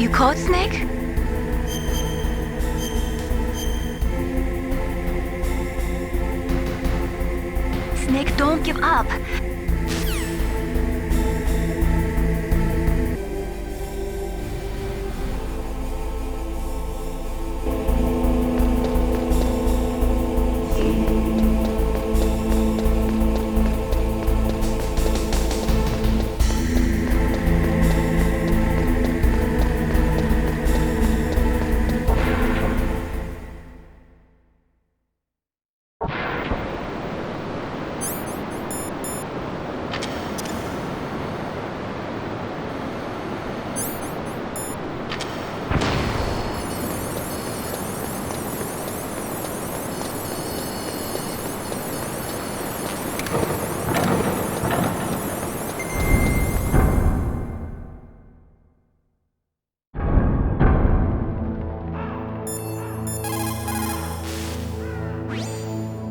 You caught Snake? Snake, don't give up.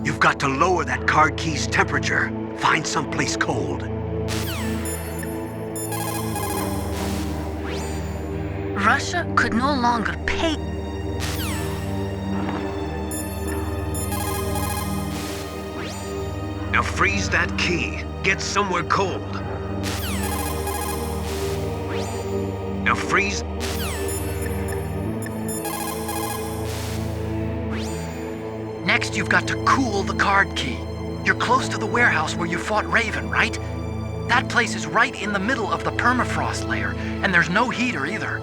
You've got to lower that card key's temperature. Find someplace cold. Russia could no longer pay. Now freeze that key. Get somewhere cold. Now freeze. Next, you've got to cool the card key. You're close to the warehouse where you fought Raven, right? That place is right in the middle of the permafrost layer, and there's no heater either.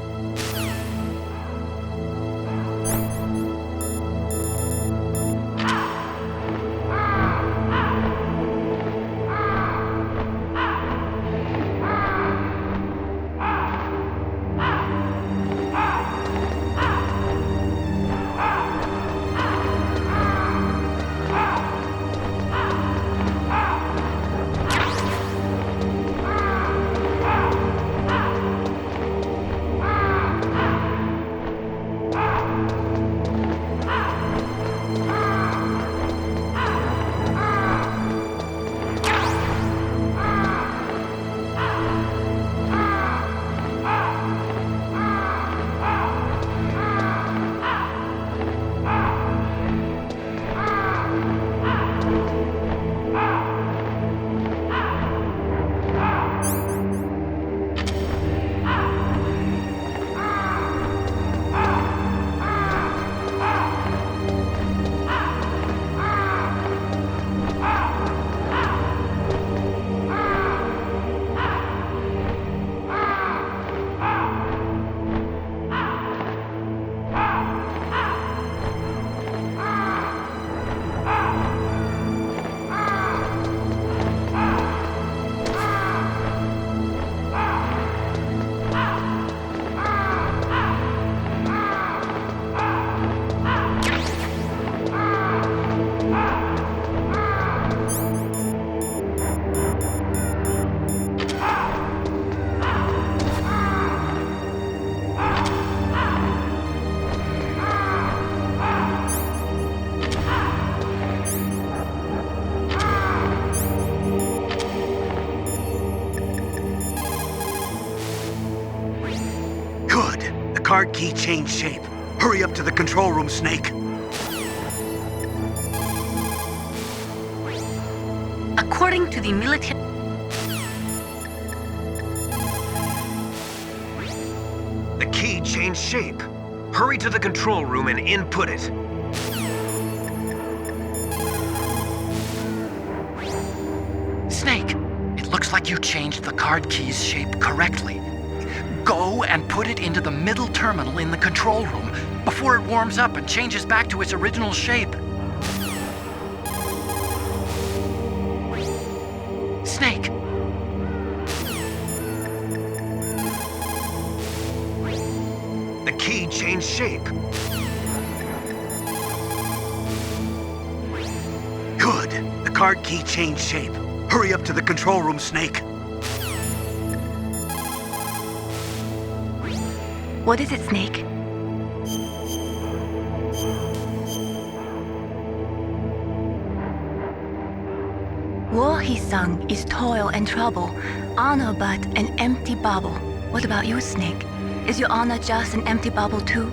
Card key changed shape. Hurry up to the control room, Snake. According to the military... The key changed shape. Hurry to the control room and input it. Snake, it looks like you changed the card key's shape correctly. Go and put it into the middle terminal in the control room before it warms up and changes back to its original shape. Snake. The key changed shape. Good. The card key changed shape. Hurry up to the control room, Snake. What is it, Snake? War, he sung, is toil and trouble, honor but an empty bubble. What about you, Snake? Is your honor just an empty bubble too?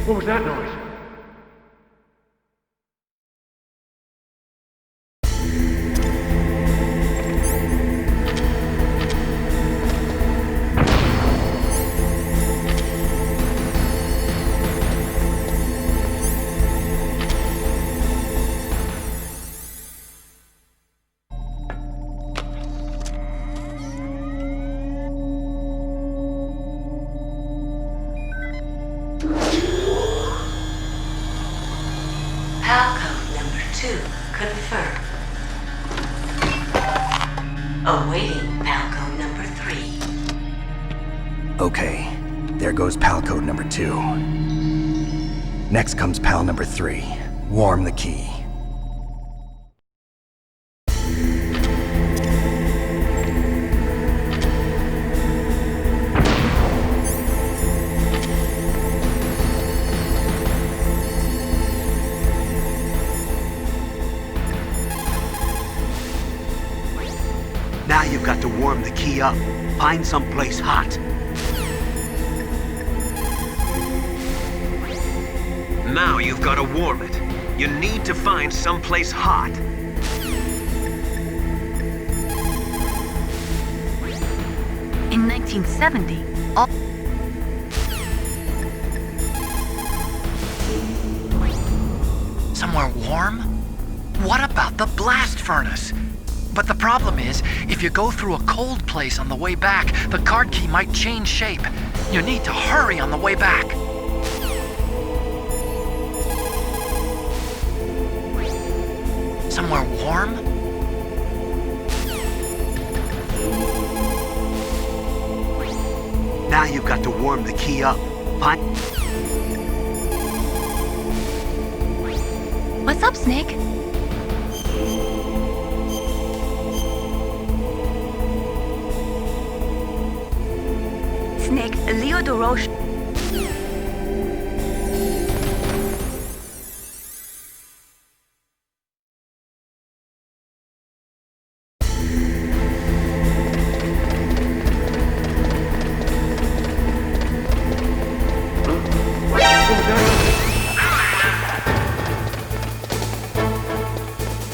What was that noise? Code number 2 confirmed. Awaiting code number 3. Okay, there goes pal code number 2. Next comes pal number 3. Warm the key. Now you've got to warm the key up. Find someplace hot. Now you've got to warm it. You need to find someplace hot. In 1970, all... Somewhere warm? What about the blast furnace? But the problem is, if you go through a cold place on the way back, the card key might change shape. You need to hurry on the way back. Somewhere warm? Now you've got to warm the key up. Find... What's up, Snake? Snake, Leo DeRoche.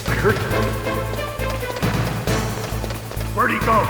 I heard something. Where'd he go?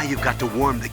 you've got to warm the...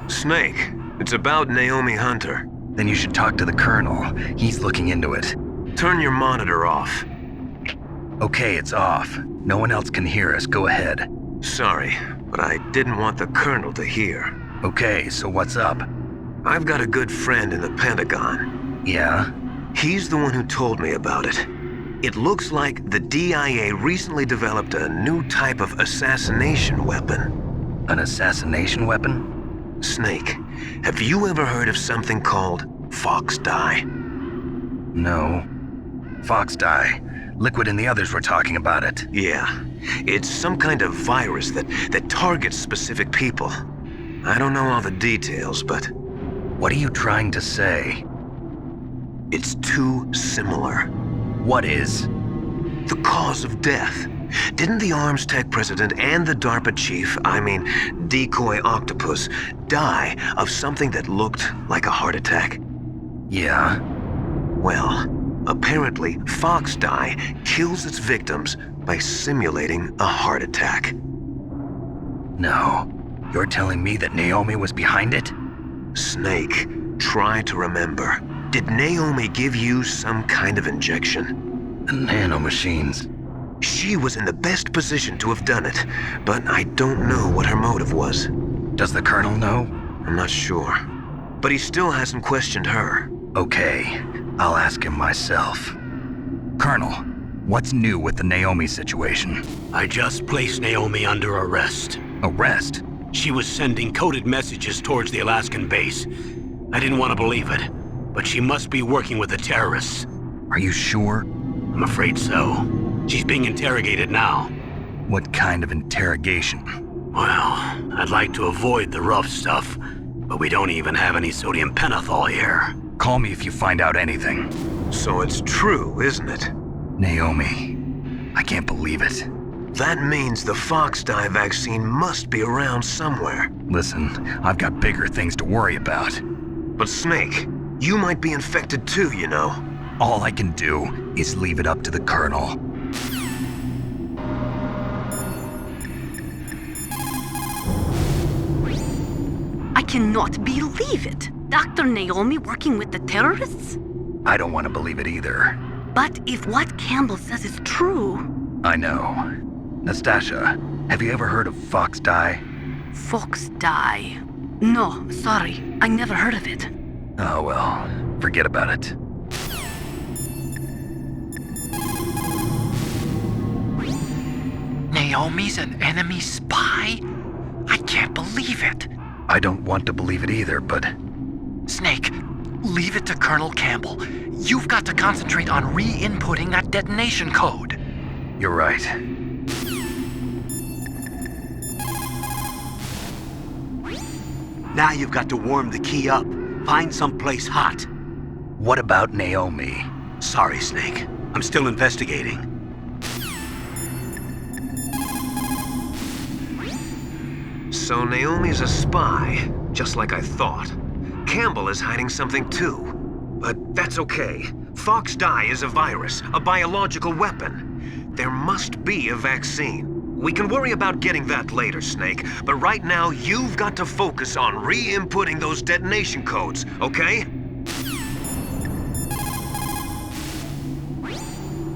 Snake, it's about Naomi Hunter. Then you should talk to the Colonel. He's looking into it. Turn your monitor off. Okay, it's off. No one else can hear us. Go ahead. Sorry, but I didn't want the Colonel to hear. Okay, so what's up? I've got a good friend in the Pentagon. Yeah? He's the one who told me about it. It looks like the DIA recently developed a new type of assassination weapon. An assassination weapon? Snake, have you ever heard of something called Fox Dye? No. Fox dye. Liquid and the others were talking about it. Yeah. It's some kind of virus that targets specific people. I don't know all the details, but What are you trying to say? it's too similar. What is? The cause of death. Didn't the Arms Tech president and the DARPA chief, Decoy Octopus, die of something that looked like a heart attack? Yeah? Well, apparently Fox Dye kills its victims by simulating a heart attack. No. You're telling me that Naomi was behind it? Snake, try to remember. Did Naomi give you some kind of injection? The nanomachines. She was in the best position to have done it, but I don't know what her motive was. Does the Colonel know? I'm not sure. But he still hasn't questioned her. Okay, I'll ask him myself. Colonel, what's new with the Naomi situation? I just placed Naomi under arrest. Arrest? She was sending coded messages towards the Alaskan base. I didn't want to believe it, but she must be working with the terrorists. Are you sure? I'm afraid so. She's being interrogated now. What kind of interrogation? Well, I'd like to avoid the rough stuff, but we don't even have any sodium pentothal here. Call me if you find out anything. So it's true, isn't it? Naomi. I can't believe it. That means the Fox Dye vaccine must be around somewhere. Listen, I've got bigger things to worry about. But Snake, you might be infected too, you know. All I can do is leave it up to the Colonel. I cannot believe it. Dr. Naomi working with the terrorists? I don't want to believe it either. But if what Campbell says is true... I know. Nastasha, have you ever heard of Fox Dye? Fox Dye. No, sorry. I never heard of it. Oh well, forget about it. Naomi's an enemy spy? I can't believe it. I don't want to believe it either, but Snake, leave it to Colonel Campbell. You've got to concentrate on re-inputting that detonation code. you're right. Now you've got to warm the key up. Find someplace hot. What about Naomi? Sorry, Snake. I'm still investigating. So Naomi's a spy, just like I thought. Campbell is hiding something too. But that's okay. Fox Dye is a virus, a biological weapon. There must be a vaccine. We can worry about getting that later, Snake, but right now you've got to focus on re-inputting those detonation codes, okay?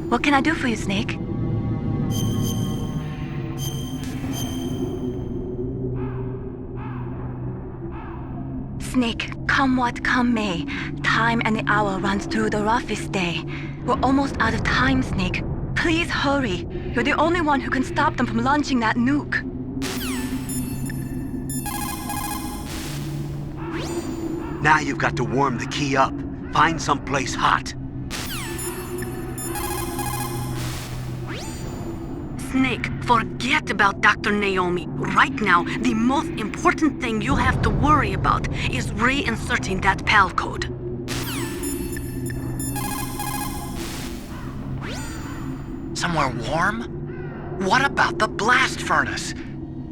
What can I do for you, Snake? Snake, come what come may, time and the hour runs through the roughest day. We're almost out of time, Snake. Please hurry. You're the only one who can stop them from launching that nuke. Now you've got to warm the key up. Find someplace hot. Snake, forget about Dr. Naomi. Right now, the most important thing you have to worry about is reinserting that PAL code. Somewhere warm? What about the blast furnace?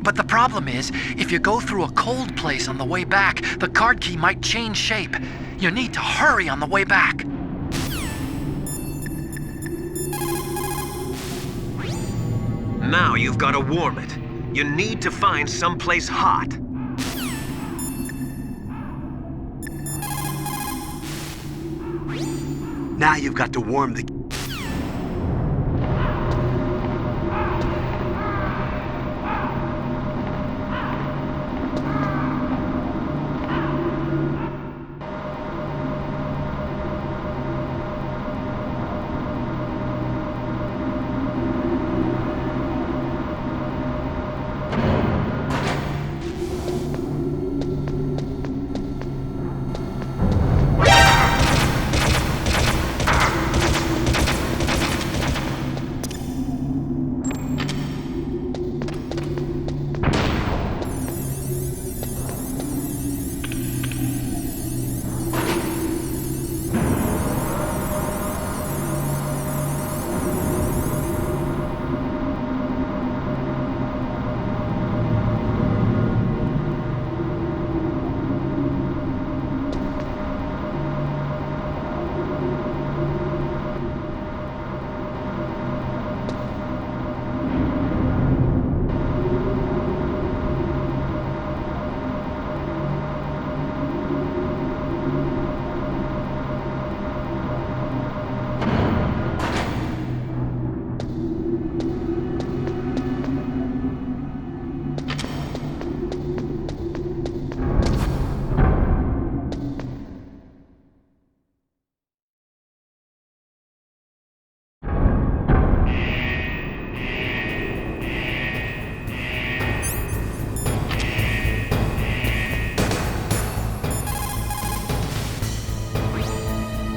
But the problem is, if you go through a cold place on the way back, the card key might change shape. You need to hurry on the way back. Now you've got to warm it. You need to find someplace hot. Now you've got to warm the...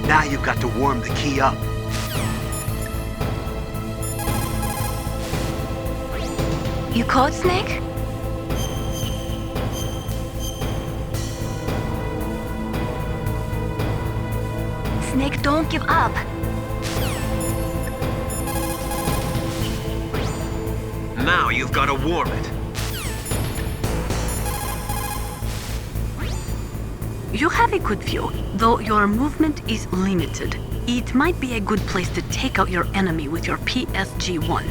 Now you've got to warm the key up. You caught Snake? Snake, don't give up. Now you've got to warm it. You have a good view, though your movement is limited. It might be a good place to take out your enemy with your PSG-1.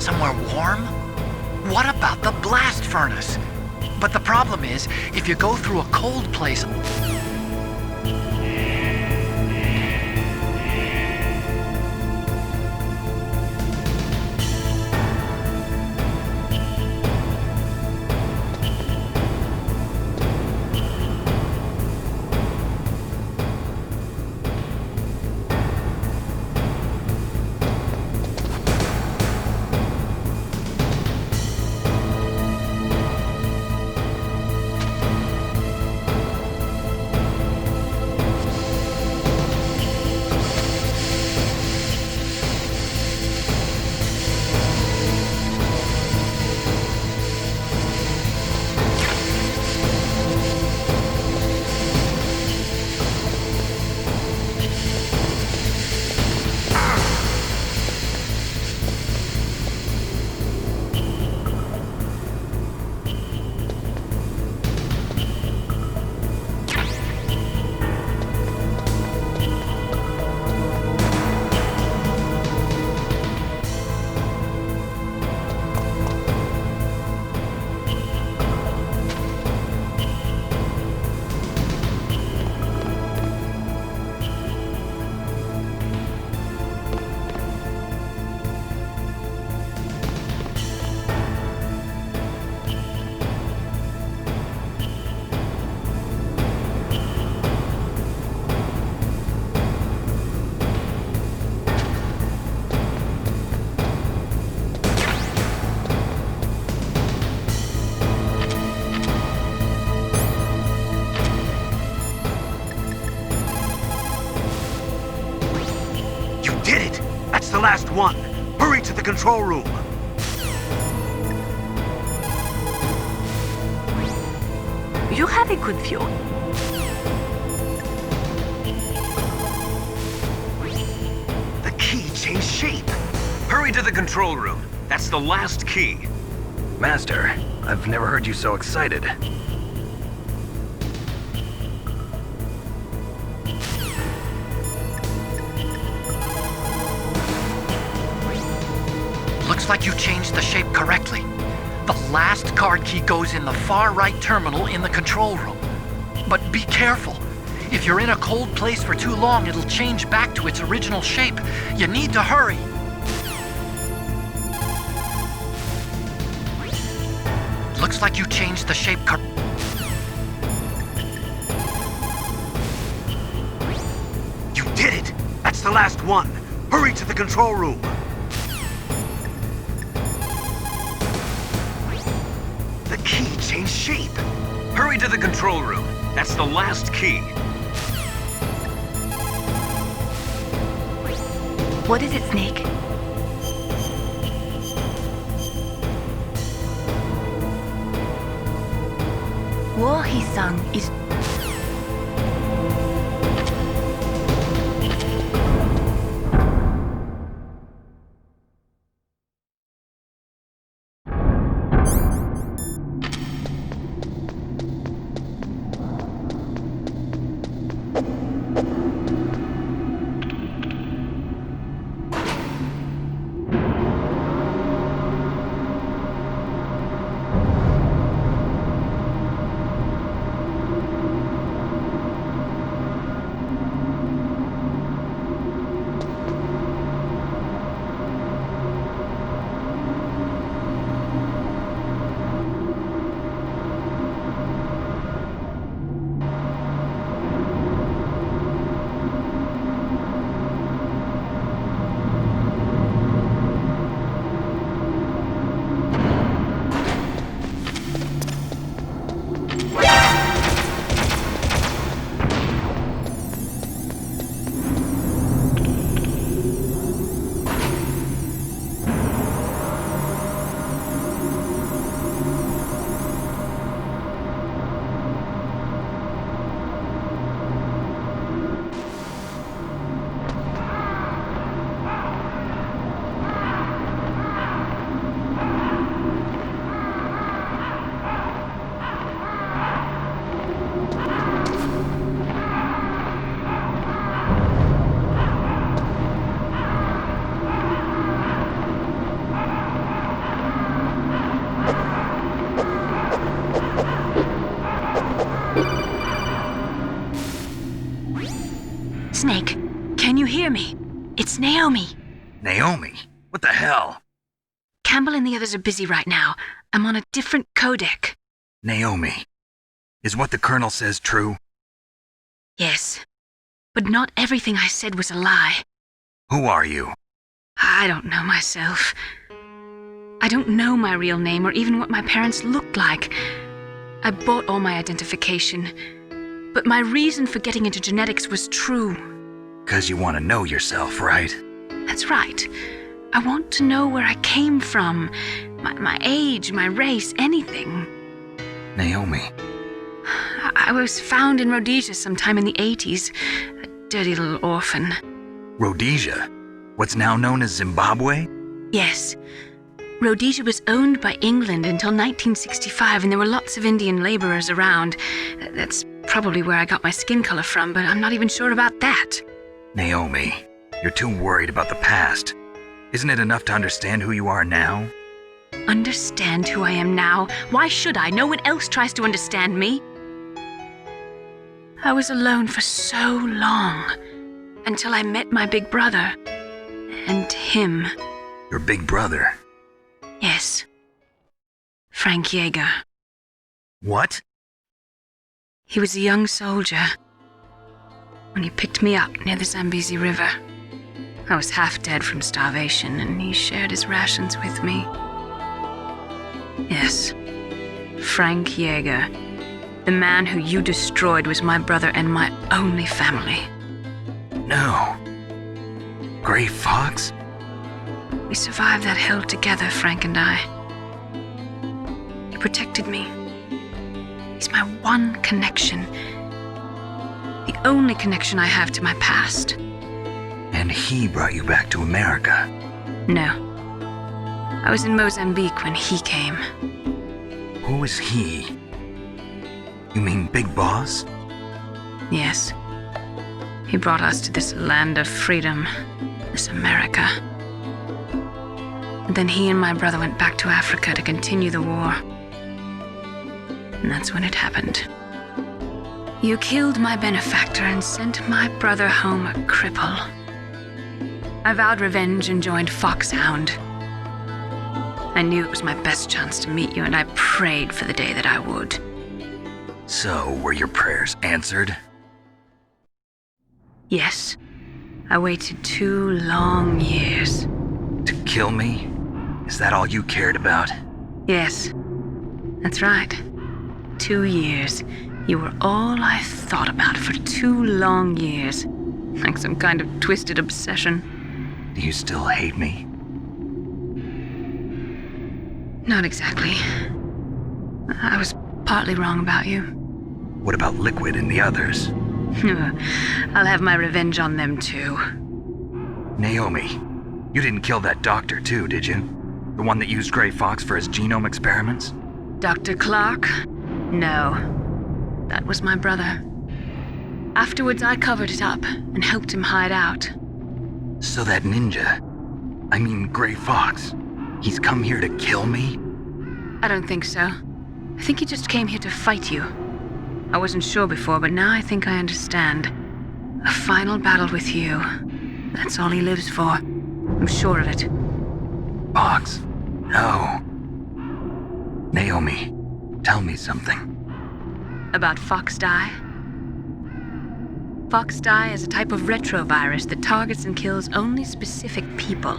Somewhere warm? What about the blast furnace? But the problem is, if you go through a cold place... control room. You have a good view. The key changed shape. Hurry to the control room. That's the last key. Master, I've never heard you so excited. Looks like you changed the shape correctly. The last card key goes in the far right terminal in the control room. But be careful. If you're in a cold place for too long, it'll change back to its original shape. You need to hurry. Looks like you changed the shape You did it! That's the last one. Hurry to the control room. The key changed shape. Hurry to the control room. That's the last key. What is it, Snake? Wohi-san is... Snake, can you hear me? It's Naomi. Naomi? What the hell? Campbell and the others are busy right now. I'm on a different codec. Naomi, is what the Colonel says true? Yes, but not everything I said was a lie. Who are you? I don't know myself. I don't know my real name or even what my parents looked like. I bought all my identification. But my reason for getting into genetics was true. 'Cause you want to know yourself, right? That's right. I want to know where I came from. My age, my race, anything. Naomi. I was found in Rhodesia sometime in the 80s. A dirty little orphan. Rhodesia? What's now known as Zimbabwe? Yes. Rhodesia was owned by England until 1965, and there were lots of Indian laborers around. That's probably where I got my skin color from, but I'm not even sure about that. Naomi, you're too worried about the past. Isn't it enough to understand who you are now? Understand who I am now? Why should I? No one else tries to understand me. I was alone for so long, until I met my big brother. And him. Your big brother? Yes. Frank Yeager. What? He was a young soldier when he picked me up near the Zambezi River. I was half dead from starvation, and he shared his rations with me. Yes, Frank Yeager. The man who you destroyed was my brother and my only family. No. Gray Fox? We survived that hell together, Frank and I. He protected me. He's my one connection. The only connection I have to my past. And he brought you back to America. No. I was in Mozambique when he came. Who is he? You mean Big Boss? Yes. He brought us to this land of freedom, this America. And then he and my brother went back to Africa to continue the war. And that's when it happened. You killed my benefactor and sent my brother home a cripple. I vowed revenge and joined Foxhound. I knew it was my best chance to meet you, and I prayed for the day that I would. So, were your prayers answered? Yes. I waited 2 long years. To kill me? Is that all you cared about? Yes. That's right. 2 years. You were all I thought about for 2 long years. Like some kind of twisted obsession. Do you still hate me? Not exactly. I was partly wrong about you. What about Liquid and the others? I'll have my revenge on them too. Naomi, you didn't kill that doctor too, did you? The one that used Gray Fox for his genome experiments? Dr. Clark? No. That was my brother. Afterwards, I covered it up and helped him hide out. So that ninja, I mean Gray Fox, he's come here to kill me? I don't think so. I think he just came here to fight you. I wasn't sure before, but now I think I understand. A final battle with you. That's all he lives for. I'm sure of it. Fox? No. Naomi, tell me something. About Fox Die? Fox Die is a type of retrovirus that targets and kills only specific people.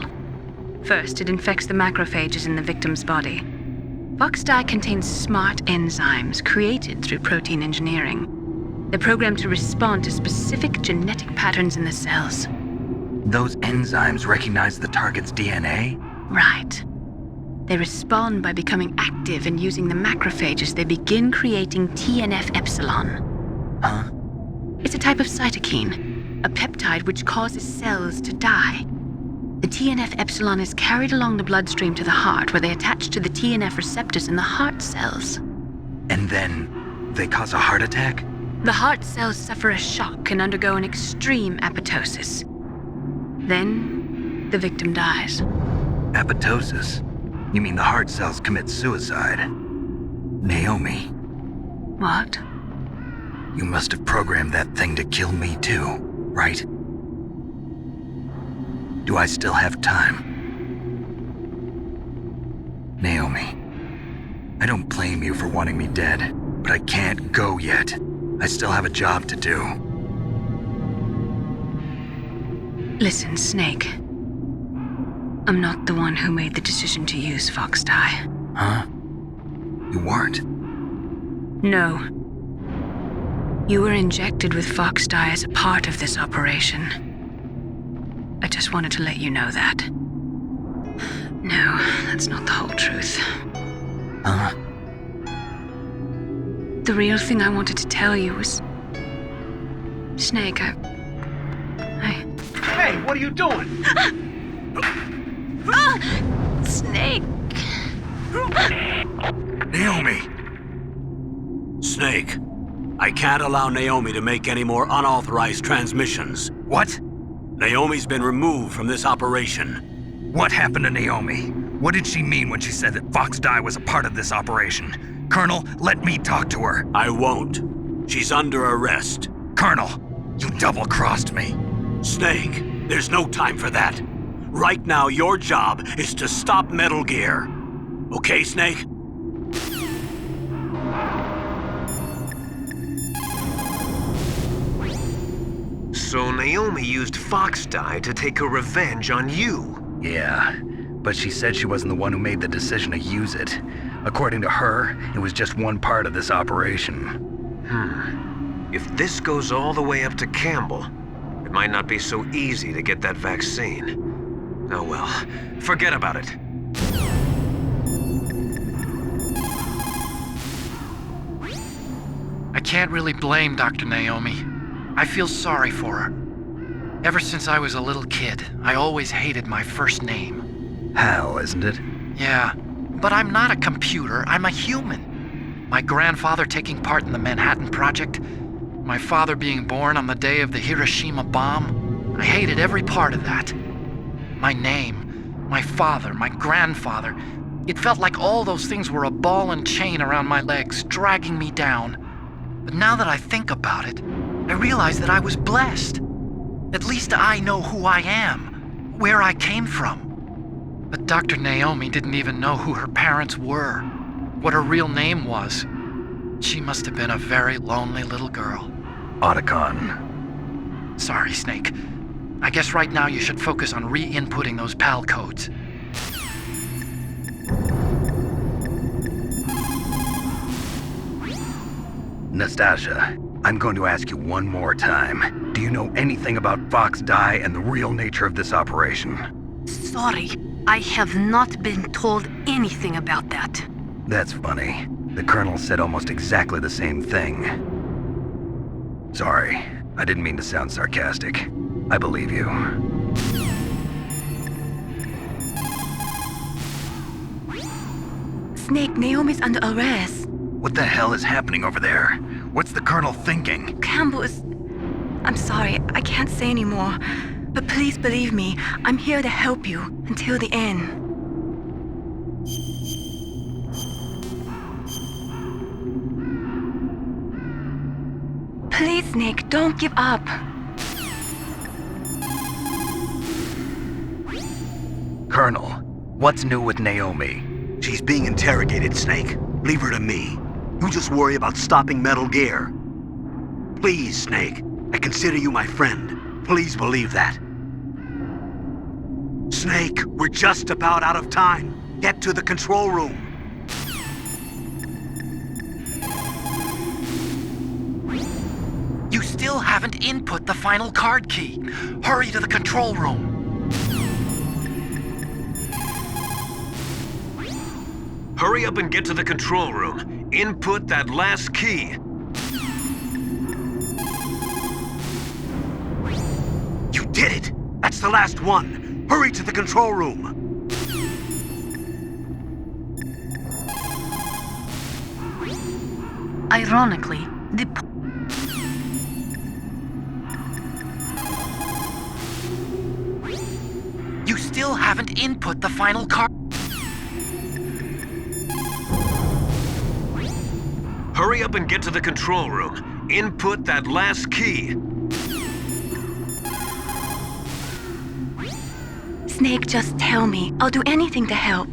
First, it infects the macrophages in the victim's body. Fox Die contains smart enzymes created through protein engineering. They're programmed to respond to specific genetic patterns in the cells. Those enzymes recognize the target's DNA? Right. They respond by becoming active and using the macrophages. They begin creating TNF-epsilon. Huh? It's a type of cytokine, a peptide which causes cells to die. The TNF-epsilon is carried along the bloodstream to the heart, where they attach to the TNF receptors in the heart cells. And then they cause a heart attack? The heart cells suffer a shock and undergo an extreme apoptosis. Then, the victim dies. Apoptosis? You mean the heart cells commit suicide? Naomi. What? You must have programmed that thing to kill me too, right? Do I still have time? Naomi, I don't blame you for wanting me dead, but I can't go yet. I still have a job to do. Listen, Snake. I'm not the one who made the decision to use Fox Die. Huh? You weren't? No. You were injected with Fox Die as a part of this operation. I just wanted to let you know that. No, that's not the whole truth. Huh? The real thing I wanted to tell you was... Snake, I... Hey, what are you doing? Snake! Naomi! Snake, I can't allow Naomi to make any more unauthorized transmissions. What? Naomi's been removed from this operation. What happened to Naomi? What did she mean when she said that Fox Die was a part of this operation? Colonel, let me talk to her. I won't. She's under arrest. Colonel, you double-crossed me. Snake, there's no time for that. Right now, your job is to stop Metal Gear. Okay, Snake? So Naomi used Fox Die to take her revenge on you. Yeah, but she said she wasn't the one who made the decision to use it. According to her, it was just one part of this operation. If this goes all the way up to Campbell, it might not be so easy to get that vaccine. Oh well, forget about it. I can't really blame Dr. Naomi. I feel sorry for her. Ever since I was a little kid, I always hated my first name. Hal, isn't it? Yeah, but I'm not a computer, I'm a human. My grandfather taking part in the Manhattan Project, my father being born on the day of the Hiroshima bomb. I hated every part of that. My name, my father, my grandfather. It felt like all those things were a ball and chain around my legs, dragging me down. But now that I think about it, I realize that I was blessed. At least I know who I am, where I came from. But Dr. Naomi didn't even know who her parents were, what her real name was. She must have been a very lonely little girl. Otacon. Sorry, Snake. I guess right now you should focus on re-inputting those PAL codes. Nastasia, I'm going to ask you one more time. Do you know anything about Fox Die and the real nature of this operation? Sorry, I have not been told anything about that. That's funny. The Colonel said almost exactly the same thing. Sorry, I didn't mean to sound sarcastic. I believe you. Snake, Naomi's under arrest. What the hell is happening over there? What's the Colonel thinking? Campbell is... I'm sorry, I can't say anymore. But please believe me, I'm here to help you until the end. Please, Snake, don't give up. Colonel, what's new with Naomi? She's being interrogated, Snake. Leave her to me. You just worry about stopping Metal Gear. Please, Snake. I consider you my friend. Please believe that. Snake, we're just about out of time. Get to the control room. You still haven't input the final card key. Hurry to the control room. Hurry up and get to the control room. Input that last key. You did it! That's the last one! Hurry to the control room! Ironically, the You still haven't input the final card. Hurry up and get to the control room. Input that last key. Snake, just tell me. I'll do anything to help.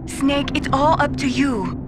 Snake, it's all up to you.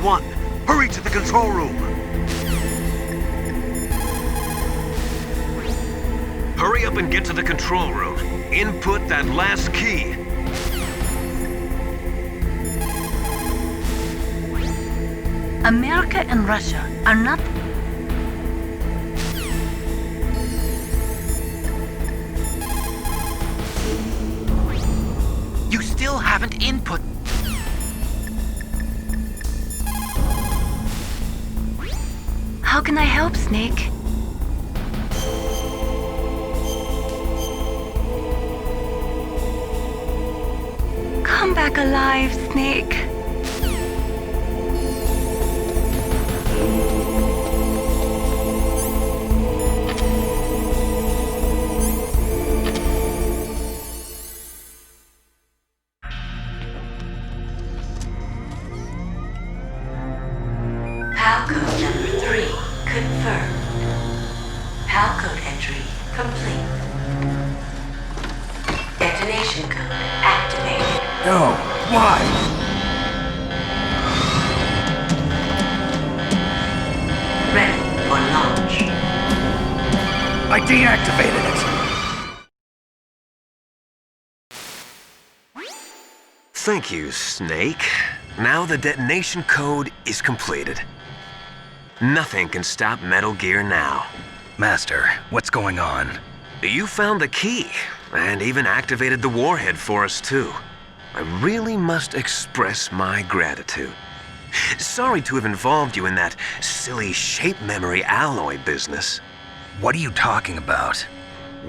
one. Hurry to the control room. Hurry up and get to the control room. Input that last key. America and Russia are not... You still haven't input. How can I help, Snake? Come back alive, Snake. PAL code number 3 confirmed. PAL code entry complete. Detonation code activated. No, why? Ready for launch. I deactivated it. Thank you, Snake. Now the detonation code is completed. Nothing can stop Metal Gear now. Master, what's going on? You found the key, and even activated the warhead for us, too. I really must express my gratitude. Sorry to have involved you in that silly shape memory alloy business. What are you talking about?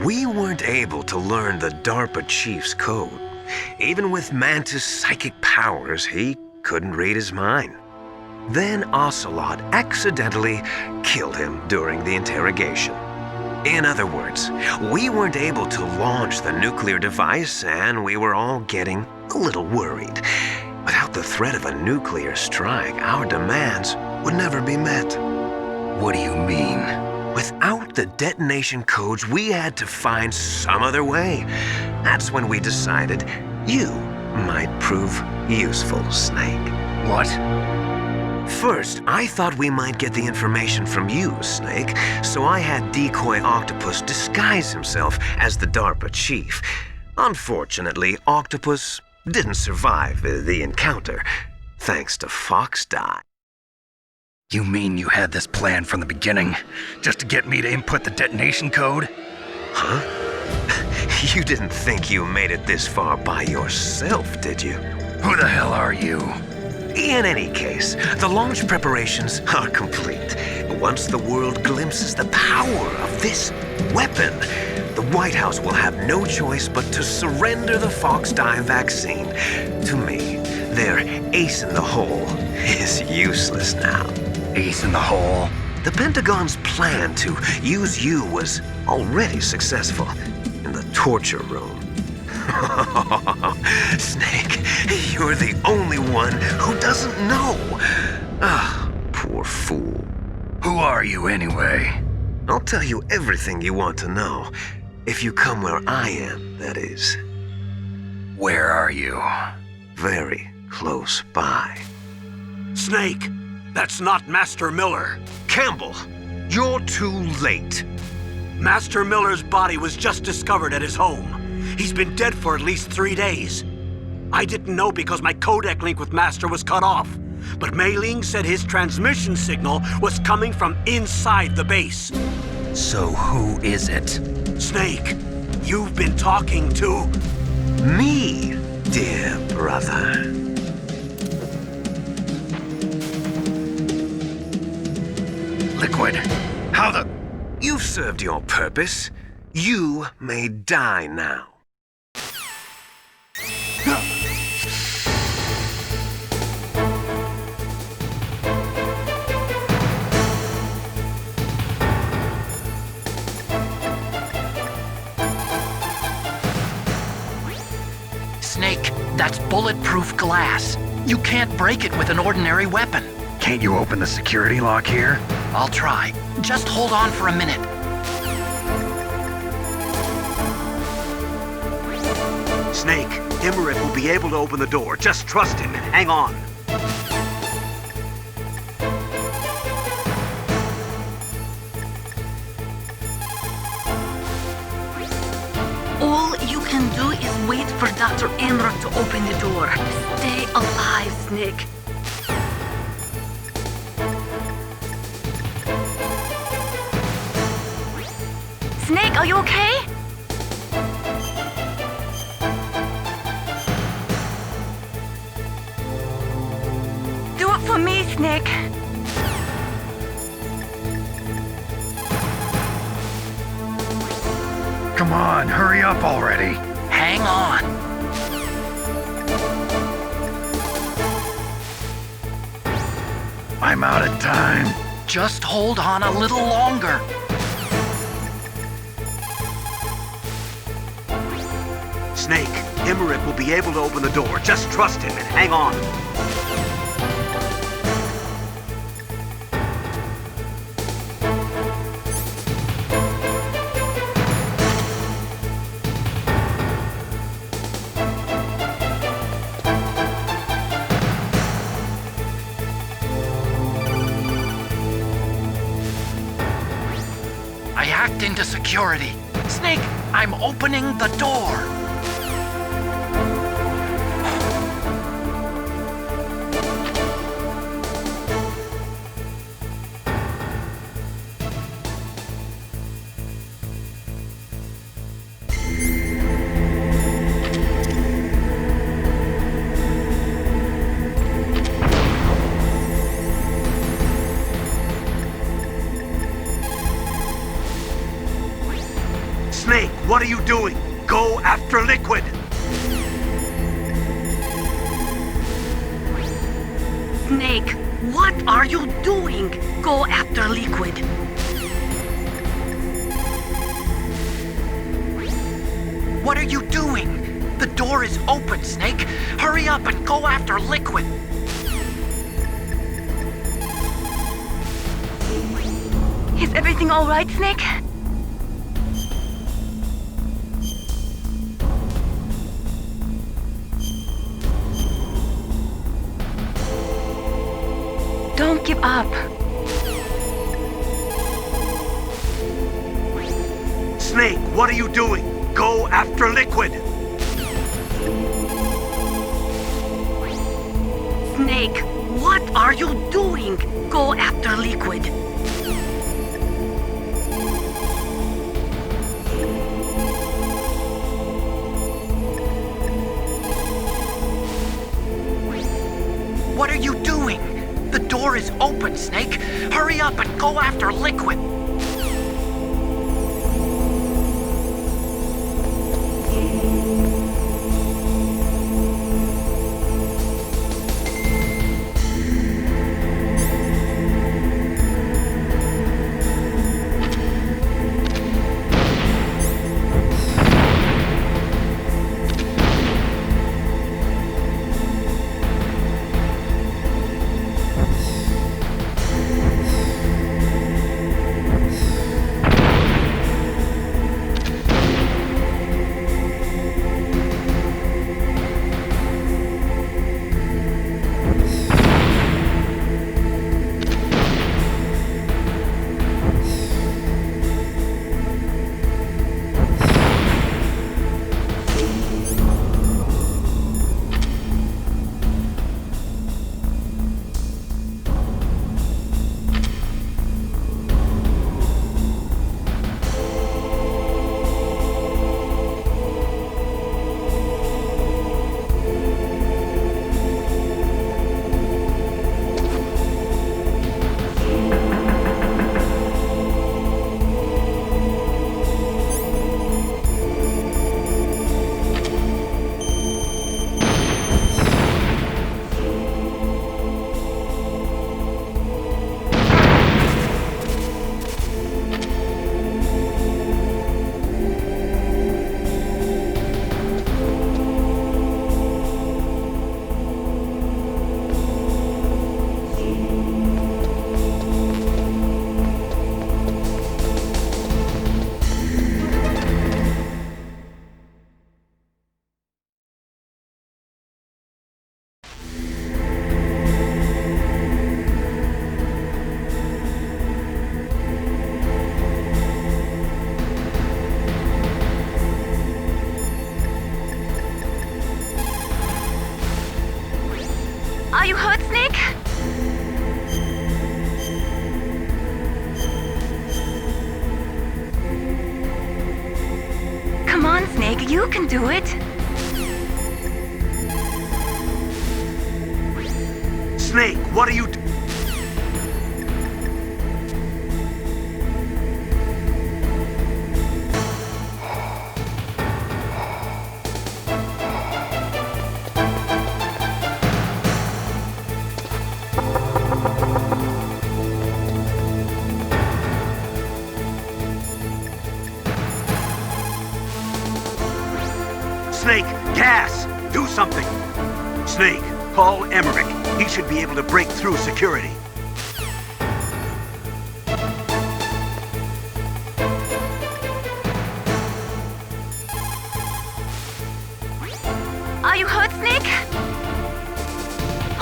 We weren't able to learn the DARPA chief's code. Even with Mantis' psychic powers, he couldn't read his mind. Then Ocelot accidentally killed him during the interrogation. In other words, we weren't able to launch the nuclear device, and we were all getting a little worried. Without the threat of a nuclear strike, our demands would never be met. What do you mean? Without the detonation codes, we had to find some other way. That's when we decided you might prove useful, Snake. What? First, I thought we might get the information from you, Snake, so I had Decoy Octopus disguise himself as the DARPA chief. Unfortunately, Octopus didn't survive the encounter, thanks to Fox Die. You mean you had this plan from the beginning, just to get me to input the detonation code? Huh? You didn't think you made it this far by yourself, did you? Who the hell are you? In any case, the launch preparations are complete. Once the world glimpses the power of this weapon, the White House will have no choice but to surrender the Fox Die vaccine to me. Their ace in the hole is useless now. Ace in the hole? The Pentagon's plan to use you was already successful in the torture room. Snake, you're the only one who doesn't know. Ah, poor fool. Who are you anyway? I'll tell you everything you want to know. If you come where I am, that is. Where are you? Very close by. Snake, that's not Master Miller. Campbell, you're too late. Master Miller's body was just discovered at his home. He's been dead for at least 3 days. I didn't know because my Codec link with Master was cut off. But Mei Ling said his transmission signal was coming from inside the base. So who is it? Snake, you've been talking to... Me, dear brother. Liquid, how the... You've served your purpose. You may die now. Snake, that's bulletproof glass. You can't break it with an ordinary weapon. Can't you open the security lock here? I'll try. Just hold on for a minute. Snake, Emmerich will be able to open the door. Just trust him and hang on. All you can do is wait for Dr. Enroth to open the door. Stay alive, Snake. Snake, are you okay? Do it for me, Snake. Come on, hurry up already. Hang on. I'm out of time. Just hold on a little longer. Snake, Emmerich will be able to open the door. Just trust him and hang on. I hacked into security. Snake, I'm opening the door. Snake, what are you doing? Go after Liquid! Snake, what are you doing? Go after Liquid. What are you doing? The door is open, Snake. Hurry up and go after Liquid. Is everything all right, Snake? Don't give up. Snake, what are you doing? Go after Liquid! Snake, what are you doing? Go after Liquid. What are you doing? The door is open, Snake. Hurry up and go after Liquid. Snake. You can do it. Snake, what are you... Snake, gas! Do something! Snake, call Emmerich. He should be able to break through security. Are you hurt, Snake?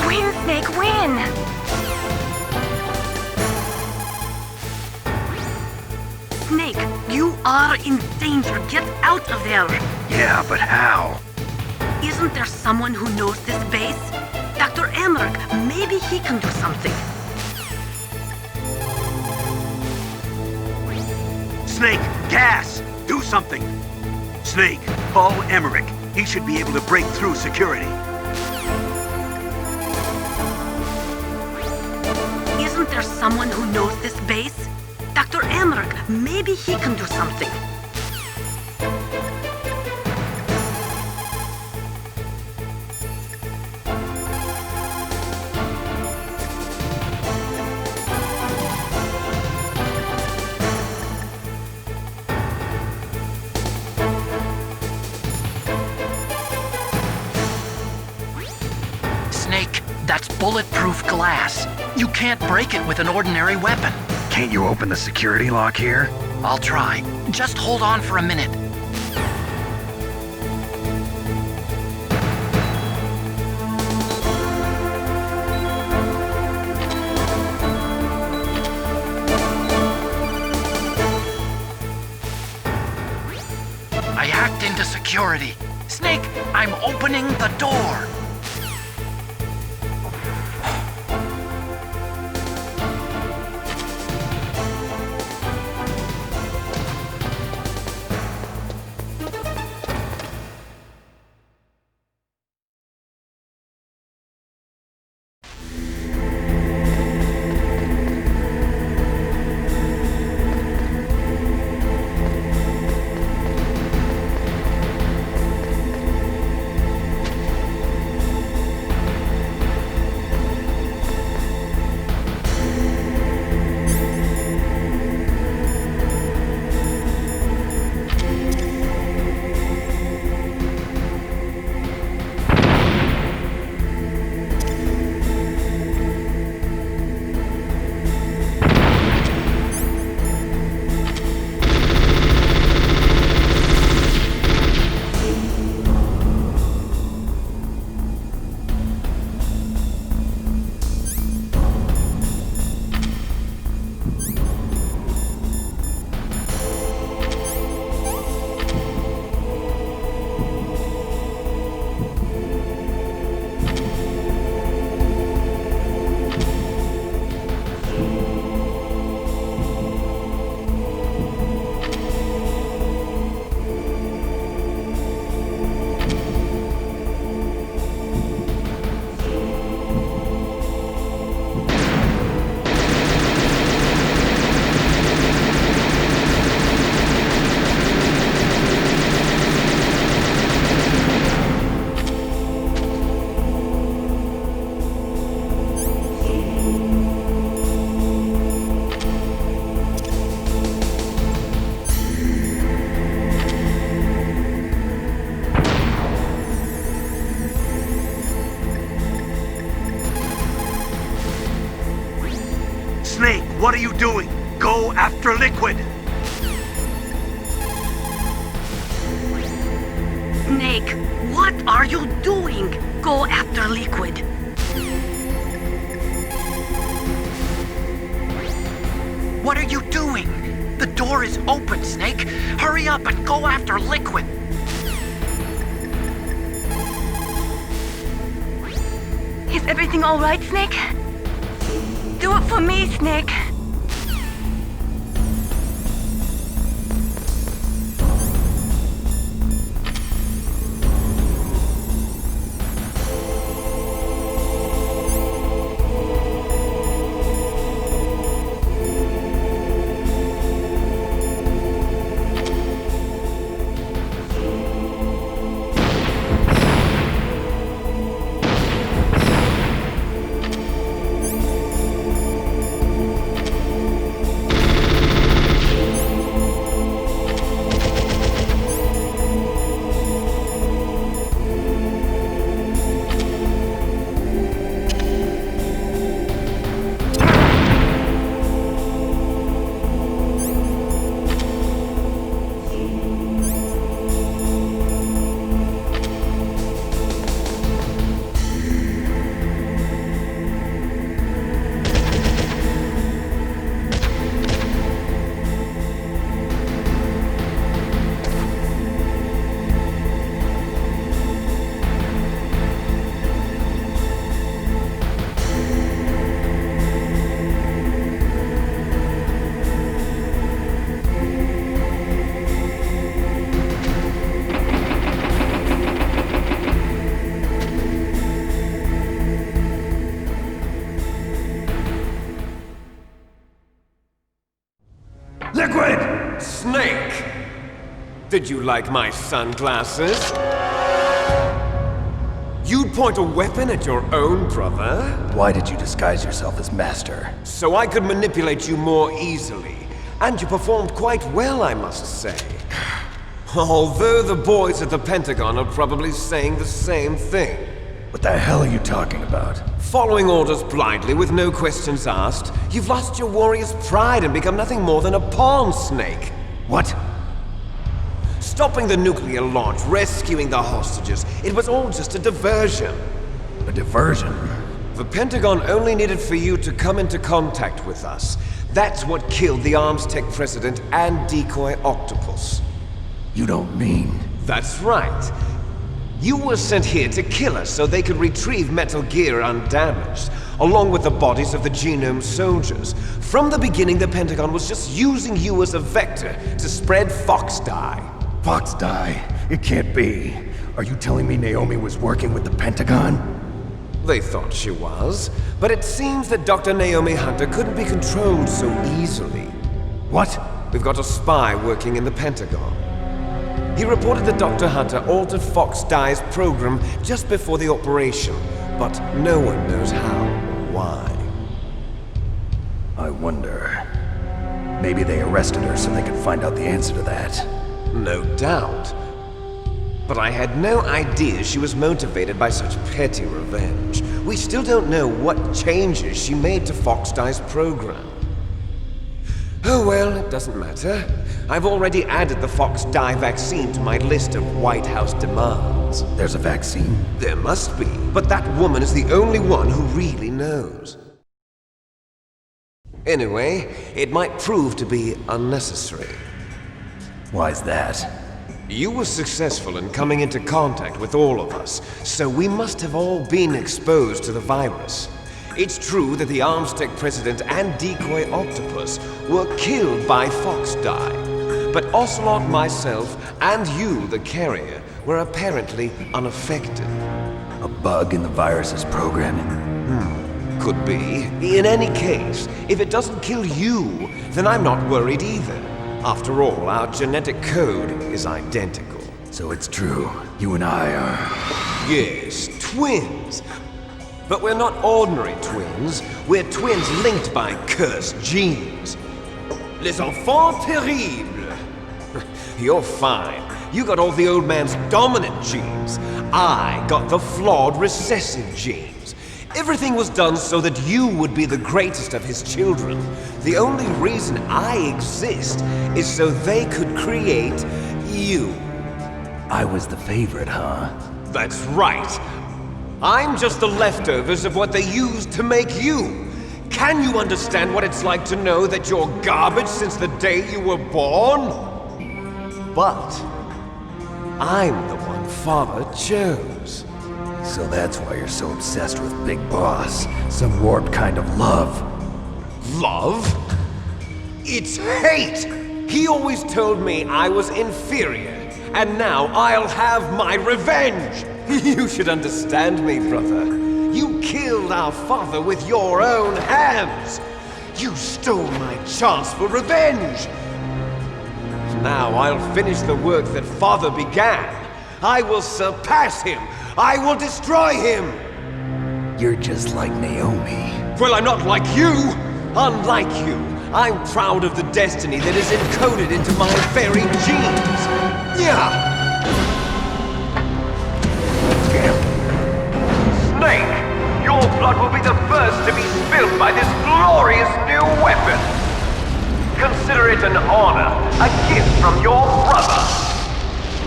Win, Snake, win! Snake, you are in danger. Get out of there. Yeah, but how? Isn't there someone who knows this base? Dr. Emmerich, maybe he can do something. Snake, gas! Do something! Snake, call Emmerich. He should be able to break through security. Isn't there someone who knows this base? Dr. Emmerich, maybe he can do something. Snake, that's bulletproof glass. You can't break it with an ordinary weapon. Can't you open the security lock here? I'll try. Just hold on for a minute. I hacked into security. Snake, I'm opening the door. Snake, what are you doing? Go after Liquid! Snake, what are you doing? Go after Liquid. What are you doing? The door is open, Snake. Hurry up and go after Liquid. Is everything all right, Snake? Do it for me, Snake. Did you like my sunglasses? You'd point a weapon at your own brother? Why did you disguise yourself as Master? So I could manipulate you more easily. And you performed quite well, I must say. Although the boys at the Pentagon are probably saying the same thing. What the hell are you talking about? Following orders blindly with no questions asked, you've lost your warrior's pride and become nothing more than a pawn snake. What? Stopping the nuclear launch, rescuing the hostages, it was all just a diversion. A diversion? The Pentagon only needed for you to come into contact with us. That's what killed the Arms Tech president and decoy octopus. You don't mean... That's right. You were sent here to kill us so they could retrieve Metal Gear undamaged, along with the bodies of the Genome soldiers. From the beginning, the Pentagon was just using you as a vector to spread Fox Die. Fox Die? It can't be. Are you telling me Naomi was working with the Pentagon? They thought she was, but it seems that Dr. Naomi Hunter couldn't be controlled so easily. What? We've got a spy working in the Pentagon. He reported that Dr. Hunter altered Fox Die's program just before the operation, but no one knows how or why. I wonder... Maybe they arrested her so they could find out the answer to that. No doubt. But I had no idea she was motivated by such petty revenge. We still don't know what changes she made to Fox Die's program. Oh well, it doesn't matter. I've already added the Fox Die vaccine to my list of White House demands. There's a vaccine? There must be, but that woman is the only one who really knows. Anyway, it might prove to be unnecessary. Why's that? You were successful in coming into contact with all of us, so we must have all been exposed to the virus. It's true that the Arms Tech president and decoy octopus were killed by Fox Die, but Ocelot, myself, and you, the carrier, were apparently unaffected. A bug in the virus's programming? Could be. In any case, if it doesn't kill you, then I'm not worried either. After all, our genetic code is identical. So it's true. You and I are... Yes, twins. But we're not ordinary twins. We're twins linked by cursed genes. Les enfants terribles. You're fine. You got all the old man's dominant genes. I got the flawed recessive genes. Everything was done so that you would be the greatest of his children. The only reason I exist is so they could create you. I was the favorite, huh? That's right. I'm just the leftovers of what they used to make you. Can you understand what it's like to know that you're garbage since the day you were born? But I'm the one Father chose. So that's why you're so obsessed with Big Boss. Some warped kind of love. Love? It's hate! He always told me I was inferior, and now I'll have my revenge! You should understand me, brother. You killed our father with your own hands! You stole my chance for revenge! Now I'll finish the work that Father began. I will surpass him! I will destroy him! You're just like Naomi. Well, I'm not like you! Unlike you, I'm proud of the destiny that is encoded into my very genes! Yeah! Snake, your blood will be the first to be spilled by this glorious new weapon! Consider it an honor, a gift from your brother!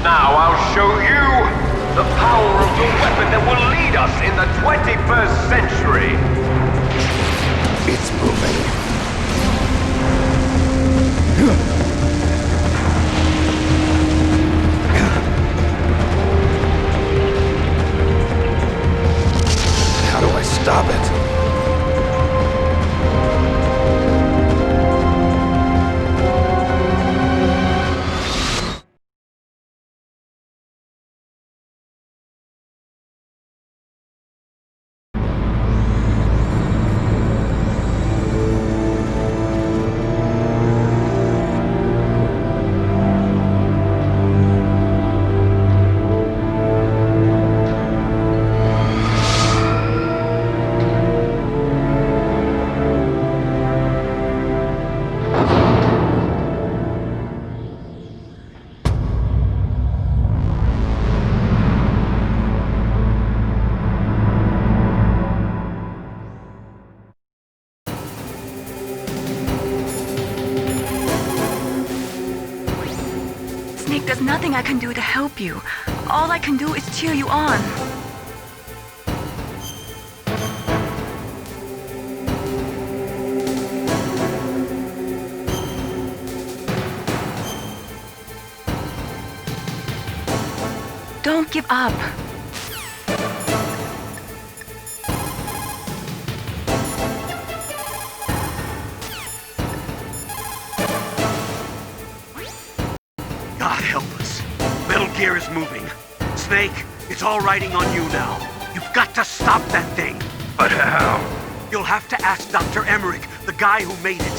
Now I'll show you the power of the weapon that will lead us in the 21st century! It's moving. How do I stop it? nothing I can do to help you. All I can do is cheer you on. Don't give up. God help us. Metal Gear is moving. Snake, it's all riding on you now. You've got to stop that thing. But how? You'll have to ask Dr. Emmerich, the guy who made it.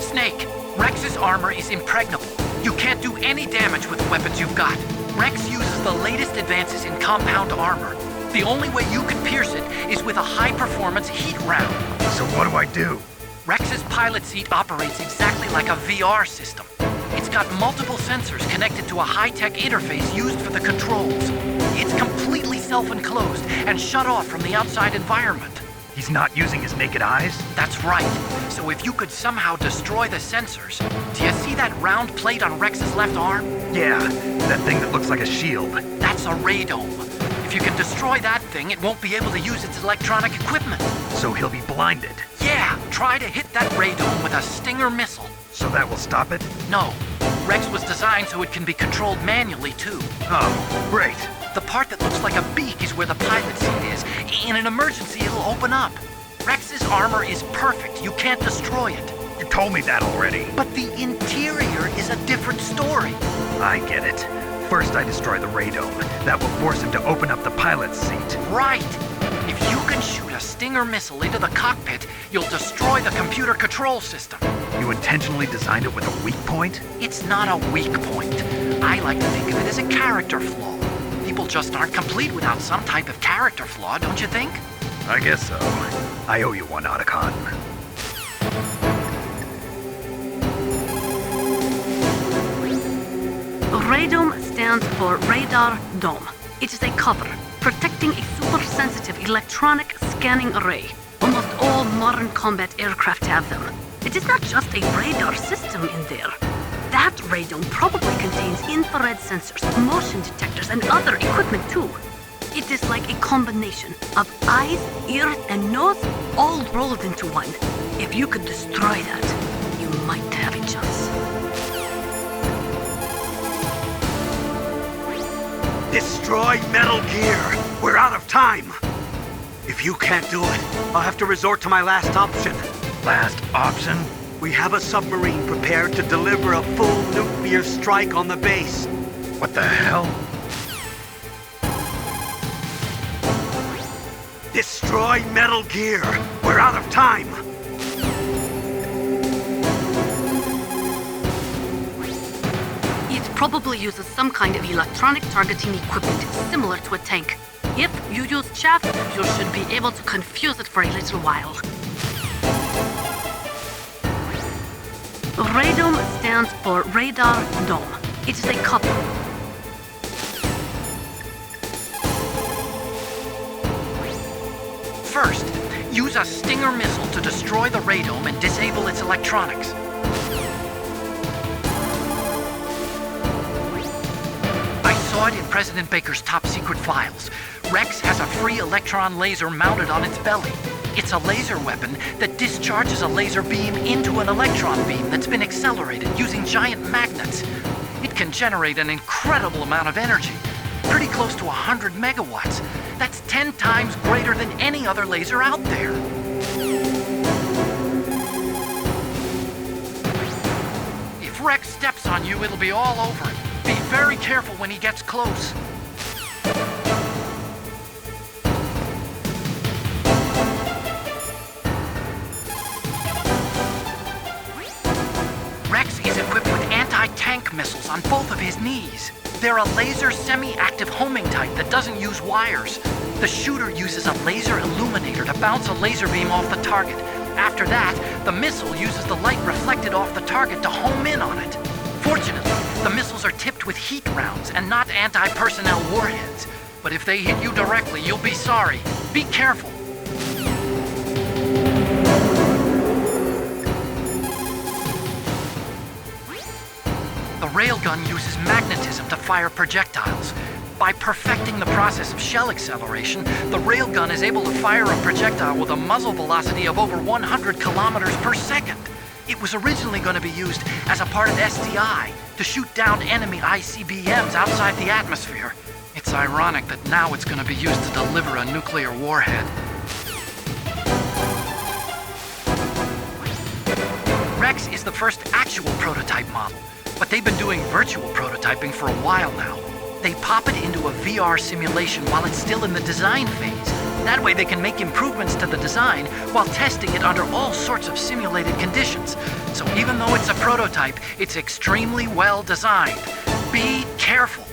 Snake, Rex's armor is impregnable. You can't do any damage with the weapons you've got. Rex uses the latest advances in compound armor. The only way you can pierce it is with a high-performance heat round. So what do I do? Rex's pilot seat operates exactly like a VR system. It's got multiple sensors connected to a high-tech interface used for the controls. It's completely self-enclosed and shut off from the outside environment. He's not using his naked eyes? That's right. So if you could somehow destroy the sensors... Do you see that round plate on Rex's left arm? Yeah, that thing that looks like a shield. That's a radome. If you can destroy that thing, it won't be able to use its electronic equipment. So he'll be blinded. Yeah, try to hit that radome with a Stinger missile. So that will stop it? No. Rex was designed so it can be controlled manually, too. Oh, great. The part that looks like a beak is where the pilot seat is. In an emergency, it'll open up. Rex's armor is perfect. You can't destroy it. You told me that already. But the interior is a different story. I get it. First I destroy the radome. That will force him to open up the pilot's seat. Right. If you can shoot a Stinger missile into the cockpit, you'll destroy the computer control system. You intentionally designed it with a weak point? It's not a weak point. I like to think of it as a character flaw. People just aren't complete without some type of character flaw, don't you think? I guess so. I owe you one, Otacon. Radome stands for Radar Dome. It is a cover protecting a super-sensitive electronic scanning array. Almost all modern combat aircraft have them. It is not just a radar system in there. That radome probably contains infrared sensors, motion detectors, and other equipment too. It is like a combination of eyes, ears, and nose all rolled into one. If you could destroy that, you might have a chance. Destroy Metal Gear! We're out of time! If you can't do it, I'll have to resort to my last option. Last option? We have a submarine prepared to deliver a full nuclear strike on the base. What the hell? Destroy Metal Gear! We're out of time! It probably uses some kind of electronic targeting equipment similar to a tank. If you use chaff, you should be able to confuse it for a little while. Radome stands for Radar Dome. It is a cover. First, use a Stinger missile to destroy the radome and disable its electronics. I saw it in President Baker's top-secret files. Rex has a free electron laser mounted on its belly. It's a laser weapon that discharges a laser beam into an electron beam that's been accelerated using giant magnets. It can generate an incredible amount of energy, pretty close to 100 megawatts. That's 10 times greater than any other laser out there. If Rex steps on you, it'll be all over. Be very careful when he gets close. Rex is equipped with anti-tank missiles on both of his knees. They're a laser semi-active homing type that doesn't use wires. The shooter uses a laser illuminator to bounce a laser beam off the target. After that, the missile uses the light reflected off the target to home in on it. Fortunately, the missiles are tipped with heat rounds and not anti-personnel warheads. But if they hit you directly, you'll be sorry. Be careful. railgun uses magnetism to fire projectiles. By perfecting the process of shell acceleration, the railgun is able to fire a projectile with a muzzle velocity of over 100 kilometers per second. It was originally going to be used as a part of SDI to shoot down enemy ICBMs outside the atmosphere. It's ironic that now it's going to be used to deliver a nuclear warhead. Rex is the first actual prototype model, but they've been doing virtual prototyping for a while now. They pop it into a VR simulation while it's still in the design phase. That way they can make improvements to the design while testing it under all sorts of simulated conditions. So even though it's a prototype, it's extremely well designed. Be careful.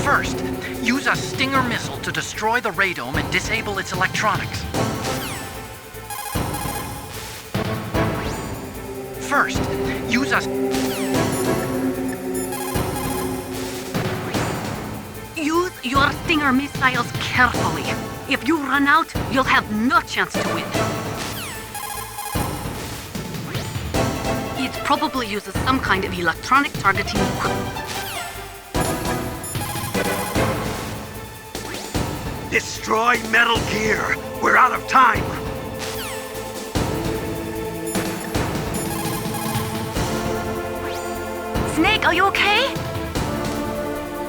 First, use a Stinger missile to destroy the radome and disable its electronics. First, use a... Use your Stinger missiles carefully. If you run out, you'll have no chance to win. It probably uses some kind of electronic targeting equipment. Destroy Metal Gear! We're out of time! Snake, are you okay?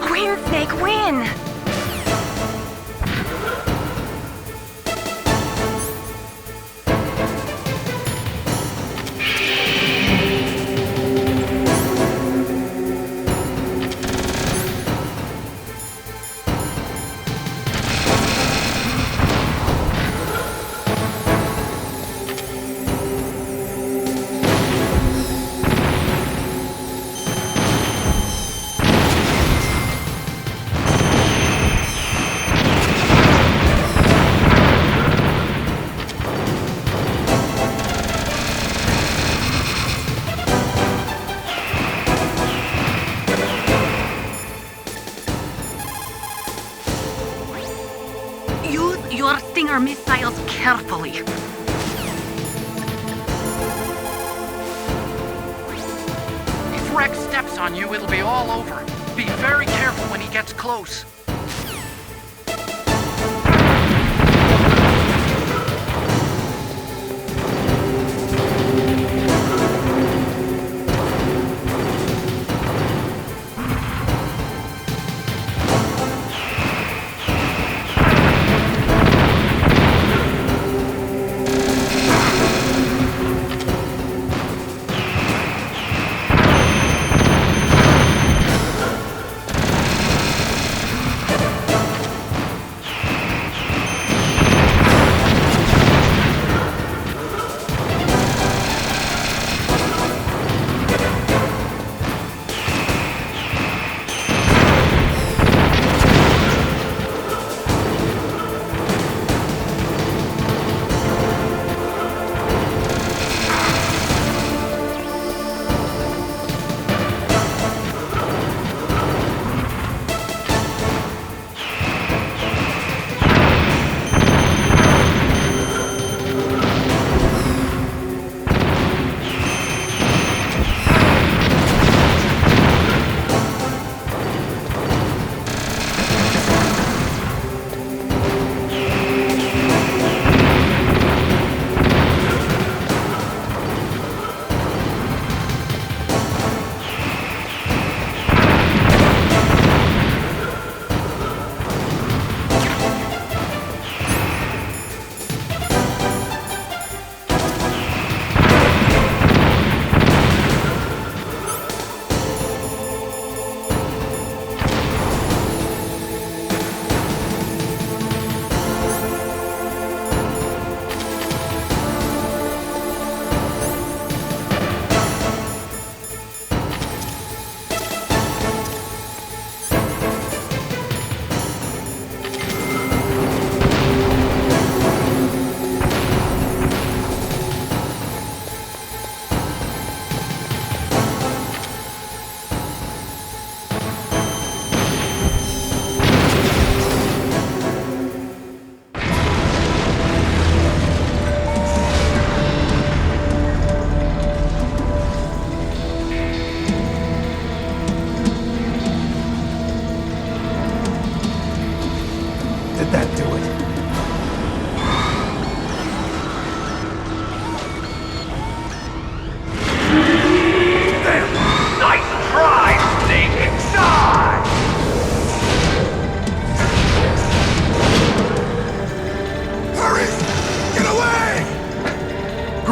Win, Snake, win! Your Stinger missiles carefully. If Rex steps on you, it'll be all over. Be very careful when he gets close.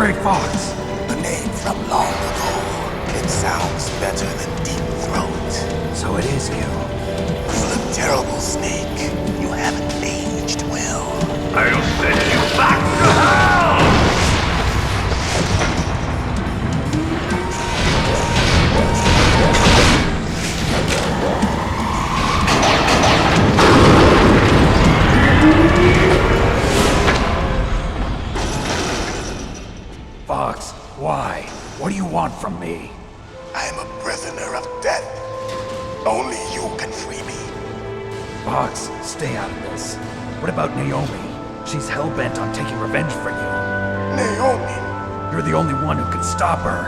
Gray Fox? A name from long ago. It sounds better than Deep Throat. So it is you. You look terrible, Snake. You haven't aged well. I'll send you back to hell! Fox, why? What do you want from me? I am a prisoner of death. Only you can free me. Fox, stay out of this. What about Naomi? She's hell-bent on taking revenge for you. Naomi? You're the only one who can stop her.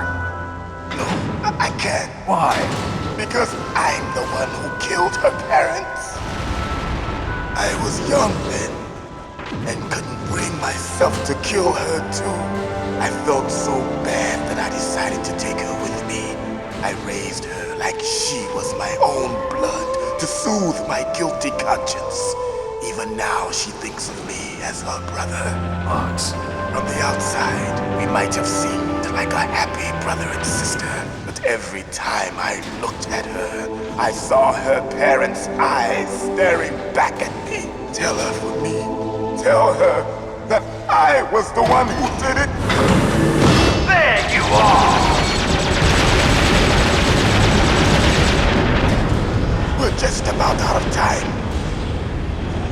No, I can't. Why? Because I'm the one who killed her parents. I was young then, and couldn't bring myself to kill her too. I felt so bad that I decided to take her with me. I raised her like she was my own blood to soothe my guilty conscience. Even now she thinks of me as her brother. Fox. From the outside, we might have seemed like a happy brother and sister, but every time I looked at her, I saw her parents' eyes staring back at me. Tell her for me. Tell her that I was the one who did it. There you are! We're just about out of time.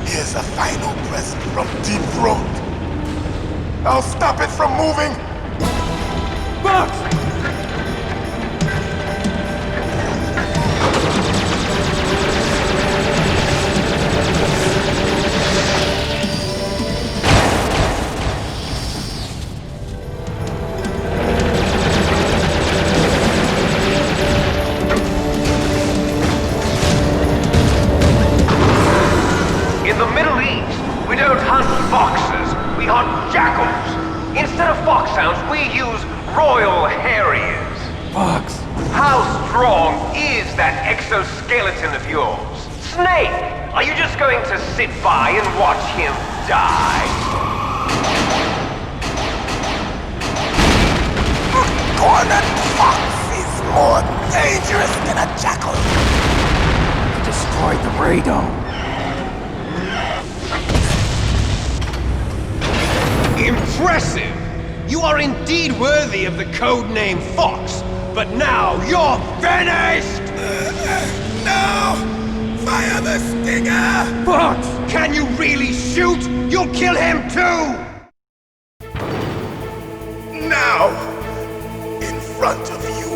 Here's a final present from Deep Throat. I'll stop it from moving. Fox! In the Middle East, we don't hunt foxes, we hunt jackals. Instead of foxhounds, we use Royal Harriers. Fox! How strong is that exoskeleton of yours? Snake, are you just going to sit by and watch him die? Cornered fox is more dangerous than a jackal. Destroyed the radome. Impressive! You are indeed worthy of the codename Fox, but now you're finished! No! Fire the stinger! Fox! Can you really shoot? You'll kill him too! Now! In front of you,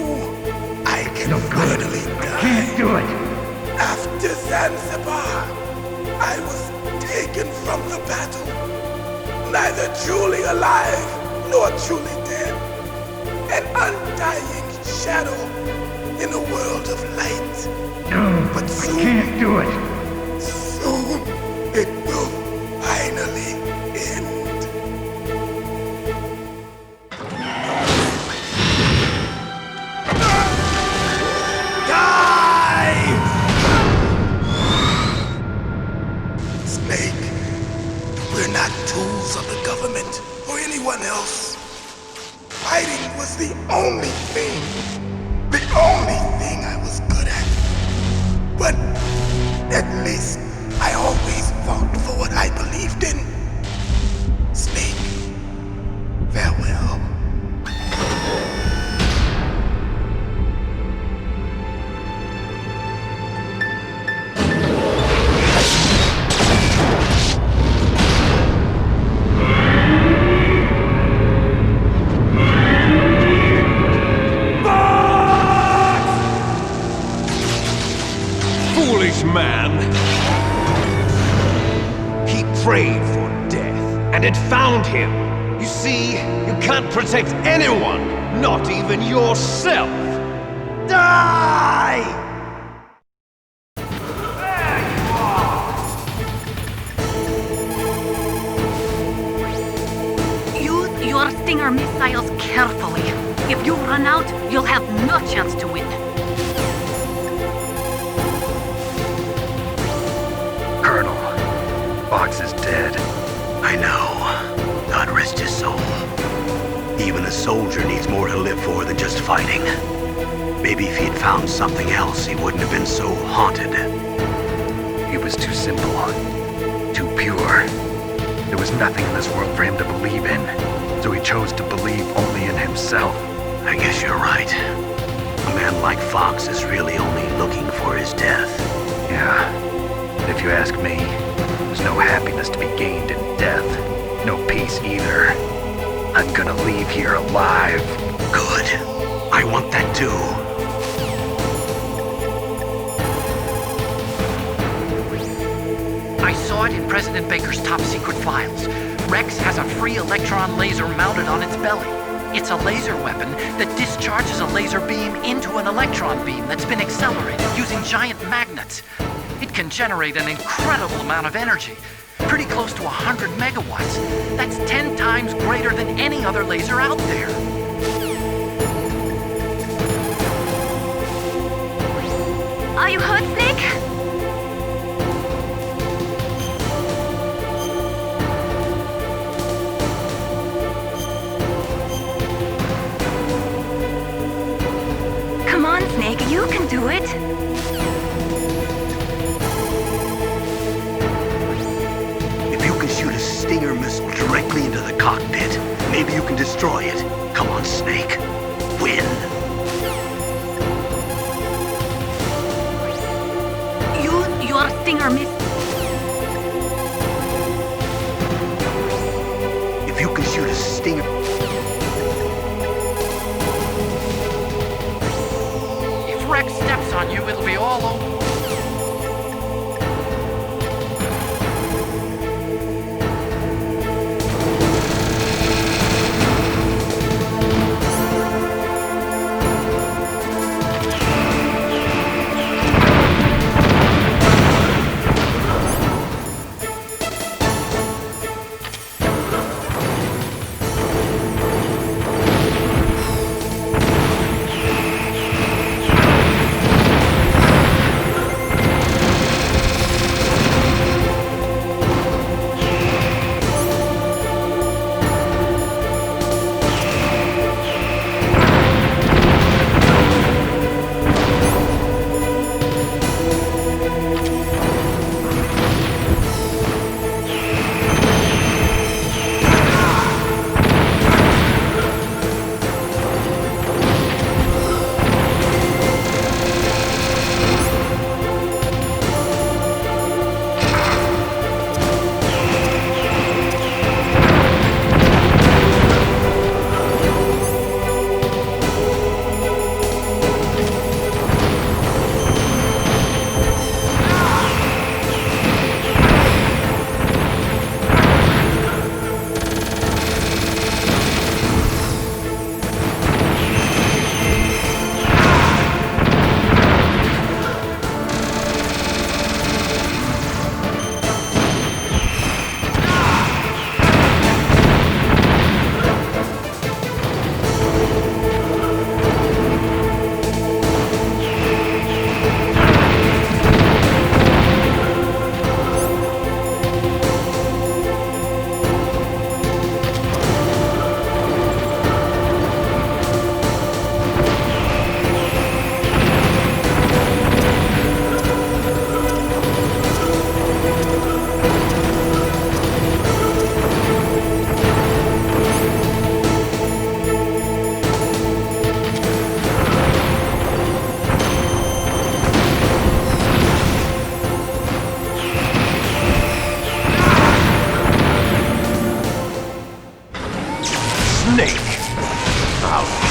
I can finally die. Can't do it! After Zanzibar, I was taken from the battle. Neither truly alive nor truly dead. An undying shadow in a world of light. No, but soon, I can't do it. Soon it will finally end. Die! Snake, we're not tools of the government or anyone else. Fighting was the only thing I was good at. But at least I always fought for what I believed in. Snake, farewell. Foolish man! He prayed for death, and it found him. You see, you can't protect anyone, not even yourself. Die! There you are! Use your Stinger missiles carefully. If you run out, you'll have no chance to win. Colonel, Fox is dead. I know. God rest his soul. Even a soldier needs more to live for than just fighting. Maybe if he'd found something else, he wouldn't have been so haunted. He was too simple, too pure. There was nothing in this world for him to believe in, so he chose to believe only in himself. I guess you're right. A man like Fox is really only looking for his death. Yeah. If you ask me, there's no happiness to be gained in death. No peace either. I'm gonna leave here alive. Good. I want that too. I saw it in President Baker's top secret files. Rex has a free electron laser mounted on its belly. It's a laser weapon that discharges a laser beam into an electron beam that's been accelerated using giant magnets. It can generate an incredible amount of energy, pretty close to 100 megawatts. That's 10 times greater than any other laser out there. Are you hurt, Snake? Come on, Snake, you can do it. If you can shoot a Stinger missile directly into the cockpit, maybe you can destroy it. Come on, Snake. Win. Your Stinger miss. If you can shoot a Stinger... If Rex steps on you, it'll be all over.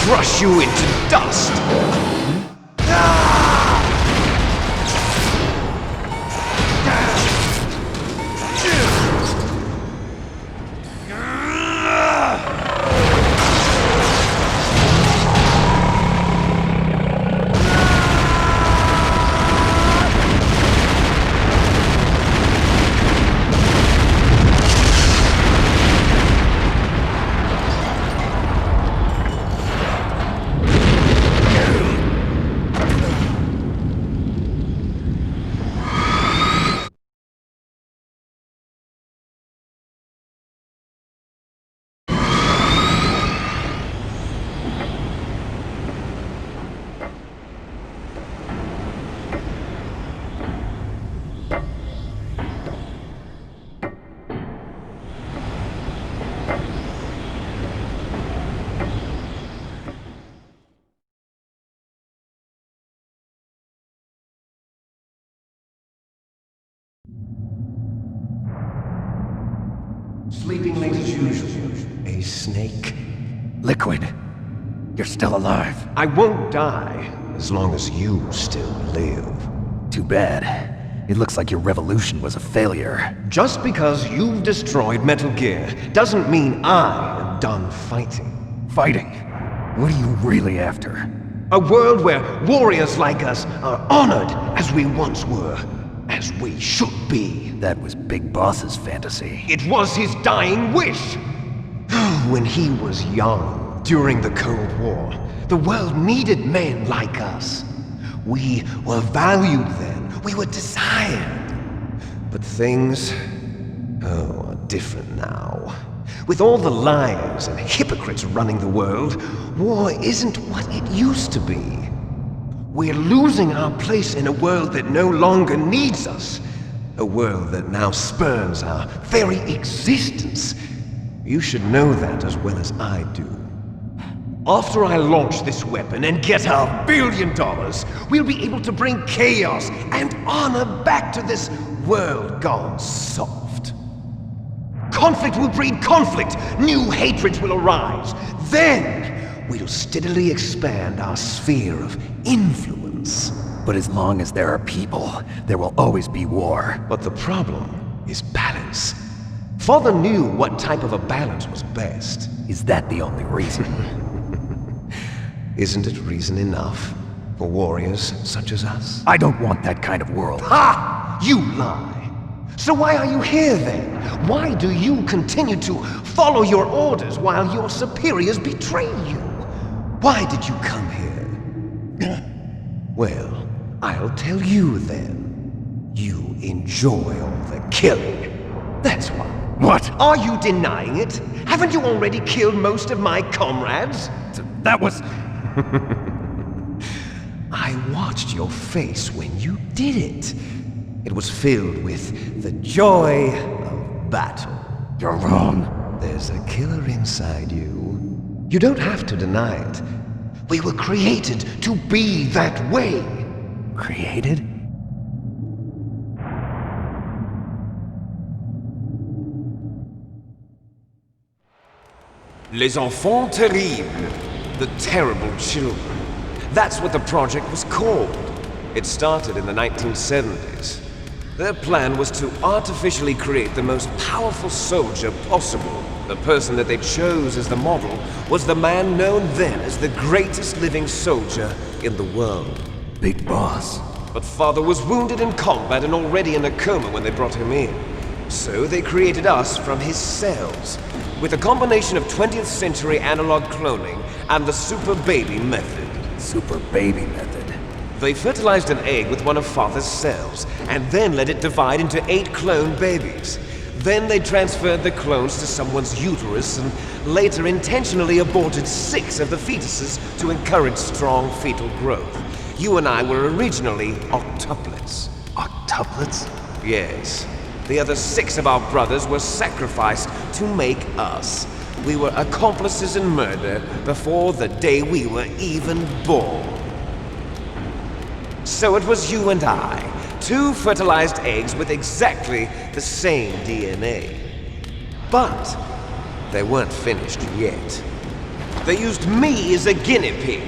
Crush you into dust! Sleeping late as usual, eh, Snake? Liquid, you're still alive. I won't die as long as you still live. Too bad. It looks like your revolution was a failure. Just because you've destroyed Metal Gear doesn't mean I am done fighting. Fighting? What are you really after? A world where warriors like us are honored as we once were, as we should be. That was Big Boss's fantasy. It was his dying wish. When he was young, during the Cold War, the world needed men like us. We were valued then. We were desired. But things, are different now. With all the liars and hypocrites running the world, war isn't what it used to be. We're losing our place in a world that no longer needs us. A world that now spurns our very existence. You should know that as well as I do. After I launch this weapon and get our $1 billion, we'll be able to bring chaos and honor back to this world gone soft. Conflict will breed conflict. New hatreds will arise. Then we'll steadily expand our sphere of influence. But as long as there are people, there will always be war. But the problem is balance. Father knew what type of a balance was best. Is that the only reason? Isn't it reason enough for warriors such as us? I don't want that kind of world. Ha! You lie! So why are you here then? Why do you continue to follow your orders while your superiors betray you? Why did you come here? Well, I'll tell you then. You enjoy all the killing. That's why. What? Are you denying it? Haven't you already killed most of my comrades? That was... I watched your face when you did it. It was filled with the joy of battle. You're wrong. There's a killer inside you. You don't have to deny it. We were created to be that way. Created? Les enfants terribles. The terrible children. That's what the project was called. It started in the 1970s. Their plan was to artificially create the most powerful soldier possible. The person that they chose as the model was the man known then as the greatest living soldier in the world. Big Boss. But Father was wounded in combat and already in a coma when they brought him in. So they created us from his cells, with a combination of 20th century analog cloning and the super baby method. Super baby method. They fertilized an egg with one of Father's cells, and then let it divide into 8 clone babies. Then they transferred the clones to someone's uterus and later intentionally aborted 6 of the fetuses to encourage strong fetal growth. You and I were originally octuplets. Octuplets? Yes. The other 6 of our brothers were sacrificed to make us. We were accomplices in murder before the day we were even born. So it was you and I, 2 fertilized eggs with exactly the same DNA. But they weren't finished yet. They used me as a guinea pig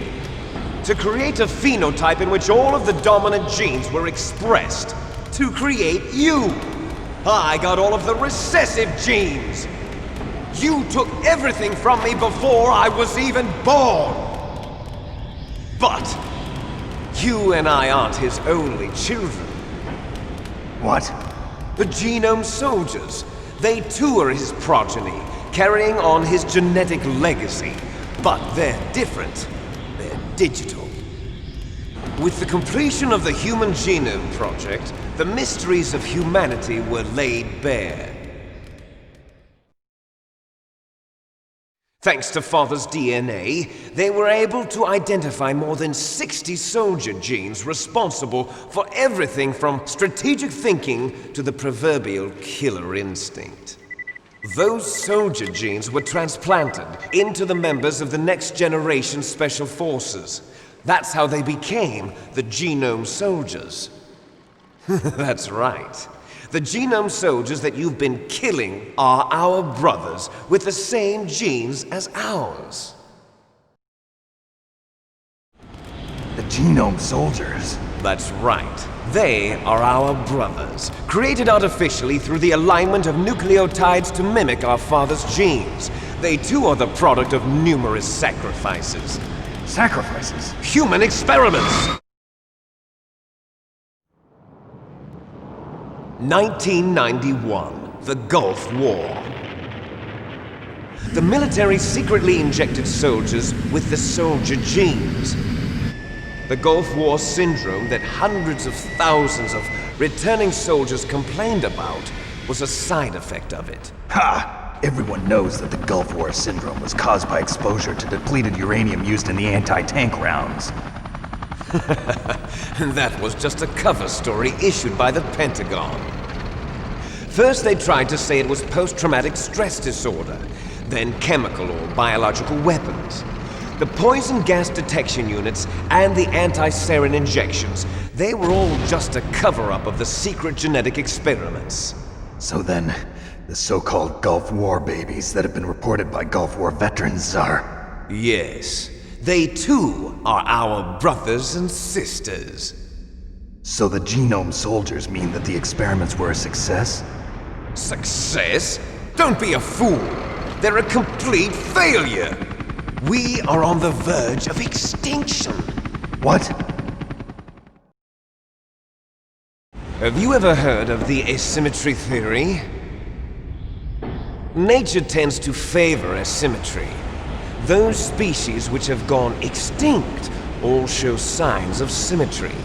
to create a phenotype in which all of the dominant genes were expressed to create you. I got all of the recessive genes. You took everything from me before I was even born. But you and I aren't his only children. What? The Genome Soldiers. They too are his progeny, carrying on his genetic legacy. But they're different. They're digital. With the completion of the Human Genome Project, the mysteries of humanity were laid bare. Thanks to Father's DNA, they were able to identify more than 60 soldier genes responsible for everything from strategic thinking to the proverbial killer instinct. Those soldier genes were transplanted into the members of the next generation Special Forces. That's how they became the Genome Soldiers. That's right. The genome soldiers that you've been killing are our brothers with the same genes as ours. The genome soldiers? That's right. They are our brothers, created artificially through the alignment of nucleotides to mimic our father's genes. They too are the product of numerous sacrifices. Sacrifices? Human experiments! 1991, the Gulf War. The military secretly injected soldiers with the soldier genes. The Gulf War syndrome that hundreds of thousands of returning soldiers complained about was a side effect of it. Ha! Everyone knows that the Gulf War syndrome was caused by exposure to depleted uranium used in the anti-tank rounds. That was just a cover story issued by the Pentagon. First they tried to say it was post-traumatic stress disorder, then chemical or biological weapons. The poison gas detection units and the anti-sarin injections, they were all just a cover-up of the secret genetic experiments. So then, the so-called Gulf War babies that have been reported by Gulf War veterans are... Yes. They too are our brothers and sisters. So the genome soldiers mean that the experiments were a success? Success? Don't be a fool! They're a complete failure! We are on the verge of extinction. What? Have you ever heard of the asymmetry theory? Nature tends to favor asymmetry. Those species which have gone extinct all show signs of symmetry.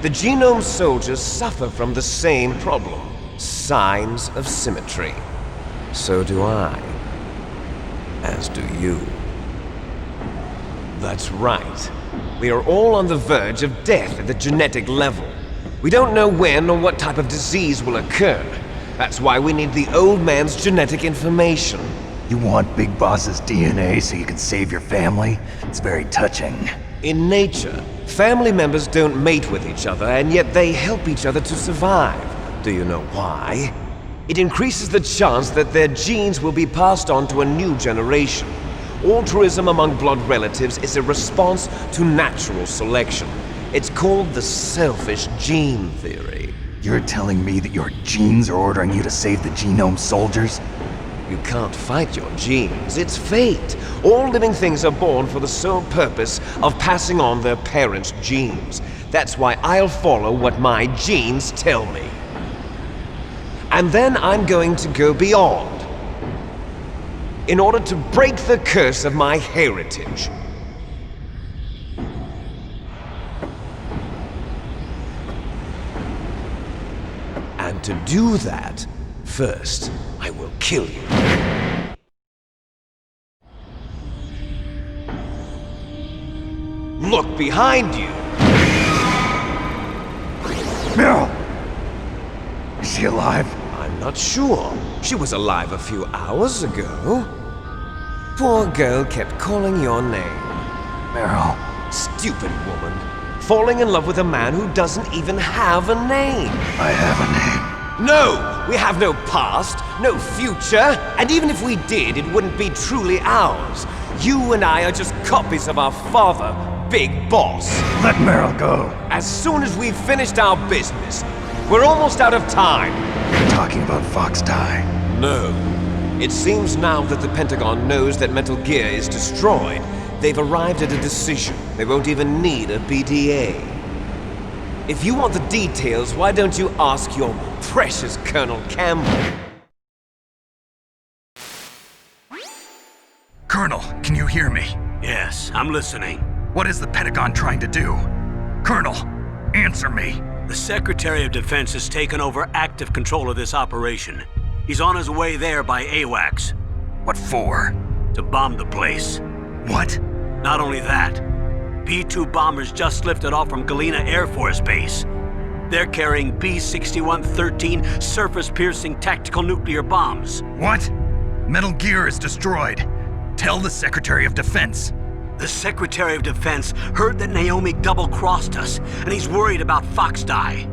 The genome soldiers suffer from the same problem, signs of symmetry. So do I. As do you. That's right. We are all on the verge of death at the genetic level. We don't know when or what type of disease will occur. That's why we need the old man's genetic information. You want Big Boss's DNA so you can save your family? It's very touching. In nature, family members don't mate with each other, and yet they help each other to survive. Do you know why? It increases the chance that their genes will be passed on to a new generation. Altruism among blood relatives is a response to natural selection. It's called the selfish gene theory. You're telling me that your genes are ordering you to save the genome soldiers? You can't fight your genes. It's fate. All living things are born for the sole purpose of passing on their parents' genes. That's why I'll follow what my genes tell me. And then I'm going to go beyond. In order to break the curse of my heritage. And to do that, first, I will kill you. Look behind you! Meryl! Is she alive? I'm not sure. She was alive a few hours ago. Poor girl kept calling your name. Meryl. Stupid woman. Falling in love with a man who doesn't even have a name. I have a name. No! We have no past, no future, and even if we did, it wouldn't be truly ours. You and I are just copies of our father, Big Boss. Let Meryl go. As soon as we've finished our business, we're almost out of time. You're talking about Fox Die. No. It seems now that the Pentagon knows that Metal Gear is destroyed. They've arrived at a decision. They won't even need a BDA. If you want the details, why don't you ask your precious Colonel Campbell? Colonel, can you hear me? Yes, I'm listening. What is the Pentagon trying to do? Colonel, answer me. The Secretary of Defense has taken over active control of this operation. He's on his way there by AWACS. What for? To bomb the place. What? Not only that, B-2 bombers just lifted off from Galena Air Force Base. They're carrying B-6113 surface-piercing tactical nuclear bombs. What? Metal Gear is destroyed. Tell the Secretary of Defense. The Secretary of Defense heard that Naomi double-crossed us, and he's worried about Fox Die.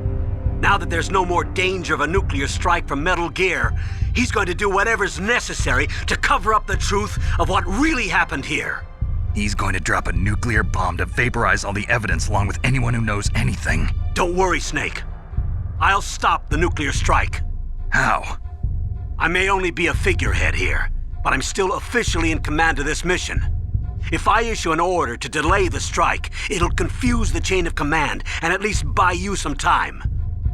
Now that there's no more danger of a nuclear strike from Metal Gear, he's going to do whatever's necessary to cover up the truth of what really happened here. He's going to drop a nuclear bomb to vaporize all the evidence along with anyone who knows anything. Don't worry, Snake. I'll stop the nuclear strike. How? I may only be a figurehead here, but I'm still officially in command of this mission. If I issue an order to delay the strike, it'll confuse the chain of command and at least buy you some time.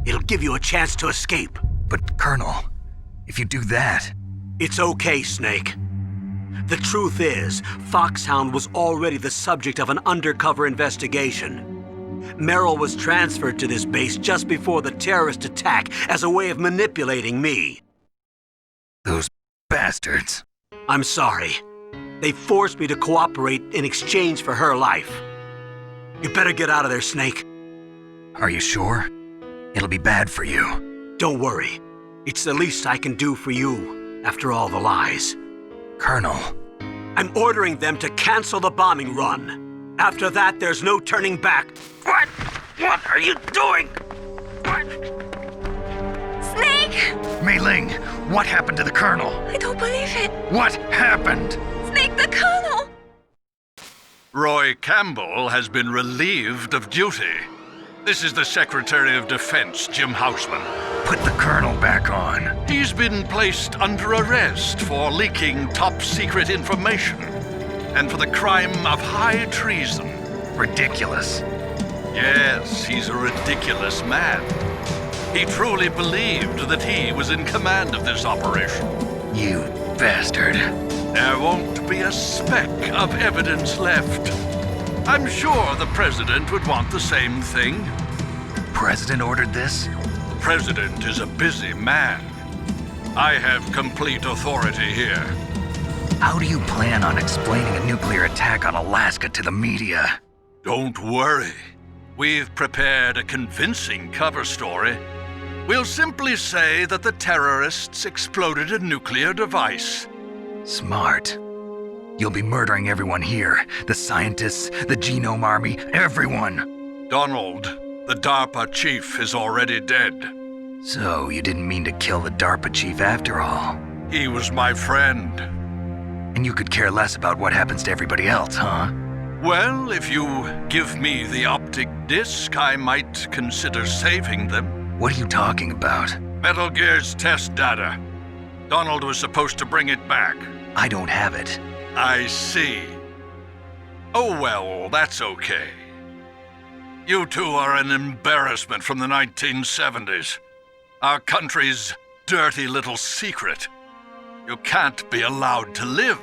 It'll give you a chance to escape. But, Colonel, if you do that... It's okay, Snake. The truth is, Foxhound was already the subject of an undercover investigation. Merrill was transferred to this base just before the terrorist attack as a way of manipulating me. Those bastards. I'm sorry. They forced me to cooperate in exchange for her life. You better get out of there, Snake. Are you sure? It'll be bad for you. Don't worry. It's the least I can do for you, after all the lies. Colonel. I'm ordering them to cancel the bombing run. After that, there's no turning back. What? What are you doing? What? Snake! Mei Ling, what happened to the Colonel? I don't believe it. What happened? Snake, the Colonel! Roy Campbell has been relieved of duty. This is the Secretary of Defense, Jim Houseman. Put the Colonel back on. He's been placed under arrest for leaking top-secret information and for the crime of high treason. Ridiculous. Yes, he's a ridiculous man. He truly believed that he was in command of this operation. You bastard. There won't be a speck of evidence left. I'm sure the President would want the same thing. President ordered this? The President is a busy man. I have complete authority here. How do you plan on explaining a nuclear attack on Alaska to the media? Don't worry. We've prepared a convincing cover story. We'll simply say that the terrorists exploded a nuclear device. Smart. You'll be murdering everyone here. The scientists, the Genome Army, everyone. Donald, the DARPA chief, is already dead. So you didn't mean to kill the DARPA chief after all? He was my friend. And you could care less about what happens to everybody else, huh? Well, if you give me the optic disc, I might consider saving them. What are you talking about? Metal Gear's test data. Donald was supposed to bring it back. I don't have it. I see. Oh well, that's okay. You two are an embarrassment from the 1970s. Our country's dirty little secret. You can't be allowed to live.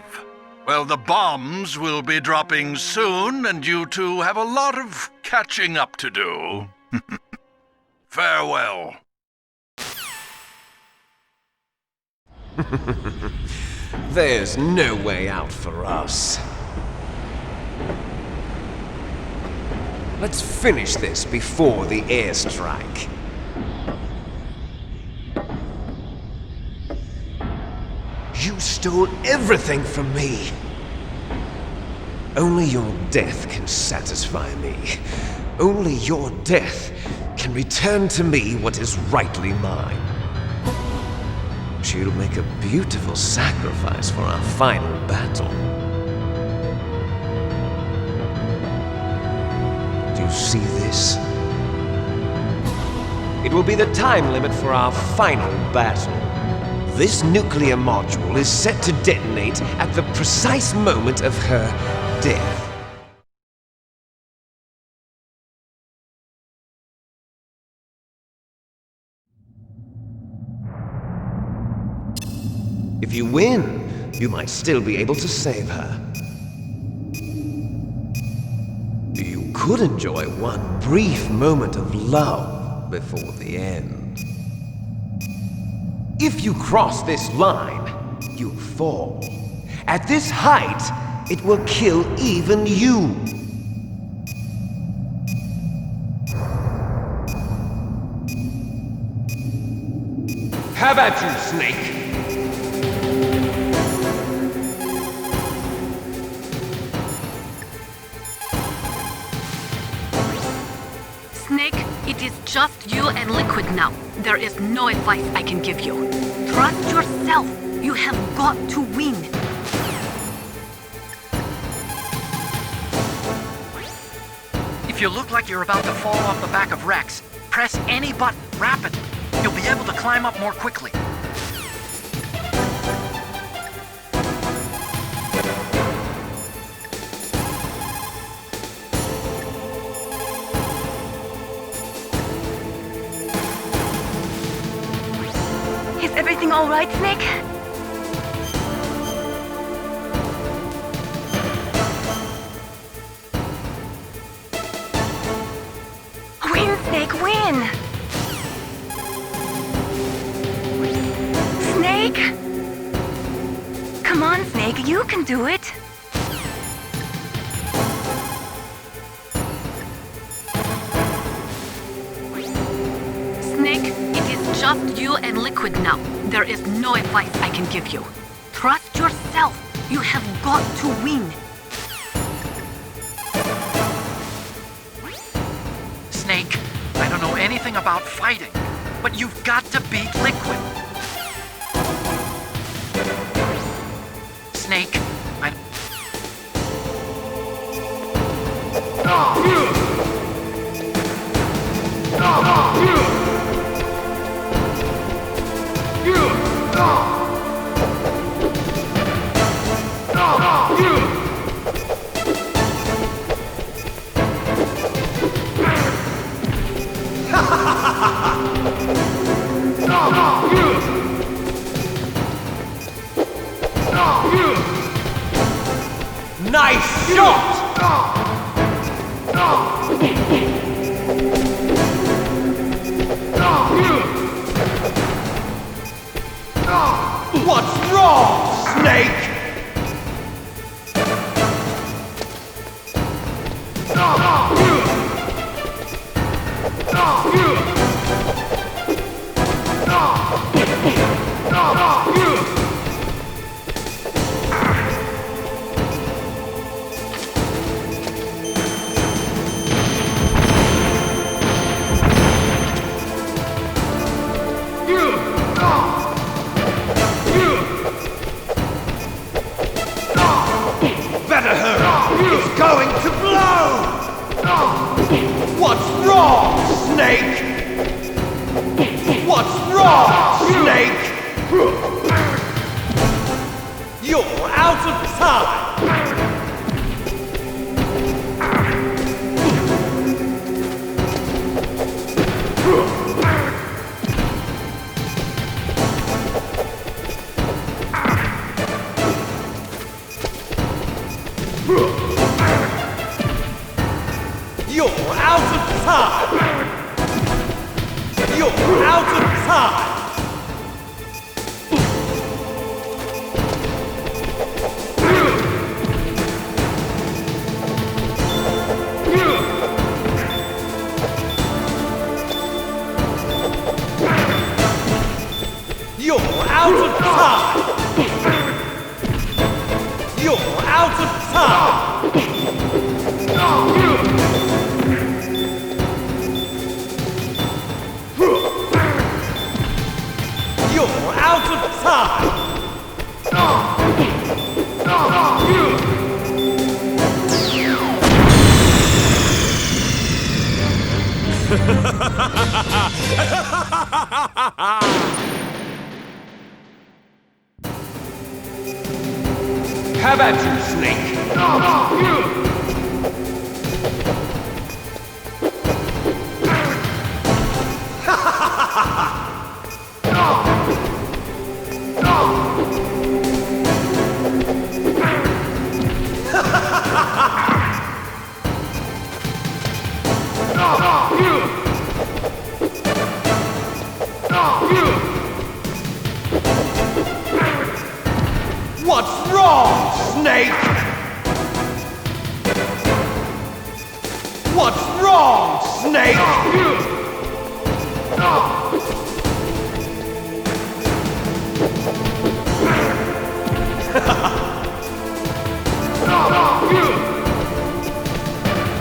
Well, the bombs will be dropping soon, and you two have a lot of catching up to do. Farewell. There's no way out for us. Let's finish this before the airstrike. You stole everything from me. Only your death can satisfy me. Only your death can return to me what is rightly mine. She'll make a beautiful sacrifice for our final battle. Do you see this? It will be the time limit for our final battle. This nuclear module is set to detonate at the precise moment of her death. If you win, you might still be able to save her. You could enjoy one brief moment of love before the end. If you cross this line, you'll fall. At this height, it will kill even you. How about you, Snake? Snake, it is just you and Liquid now. There is no advice I can give you. Trust yourself. You have got to win. If you look like you're about to fall off the back of Rex, press any button rapidly. You'll be able to climb up more quickly. Is everything all right, Snake? Win, Snake, win! Snake? Come on, Snake, you can do it! Snake, it is just you and Liquid now. There is no advice I can give you. Trust yourself. You have got to win. Snake, I don't know anything about fighting, but you've got to beat Liquid. Snake, I... Nice shot! What's wrong, Snake? Better hurry! It's going to blow! What's wrong, Snake? What's wrong, Snake? You're out of time! You're out of time! You're out of time! You're out of time! You're out of time! You're out of time! How about you, Snake? What's wrong, Snake? What's wrong, Snake?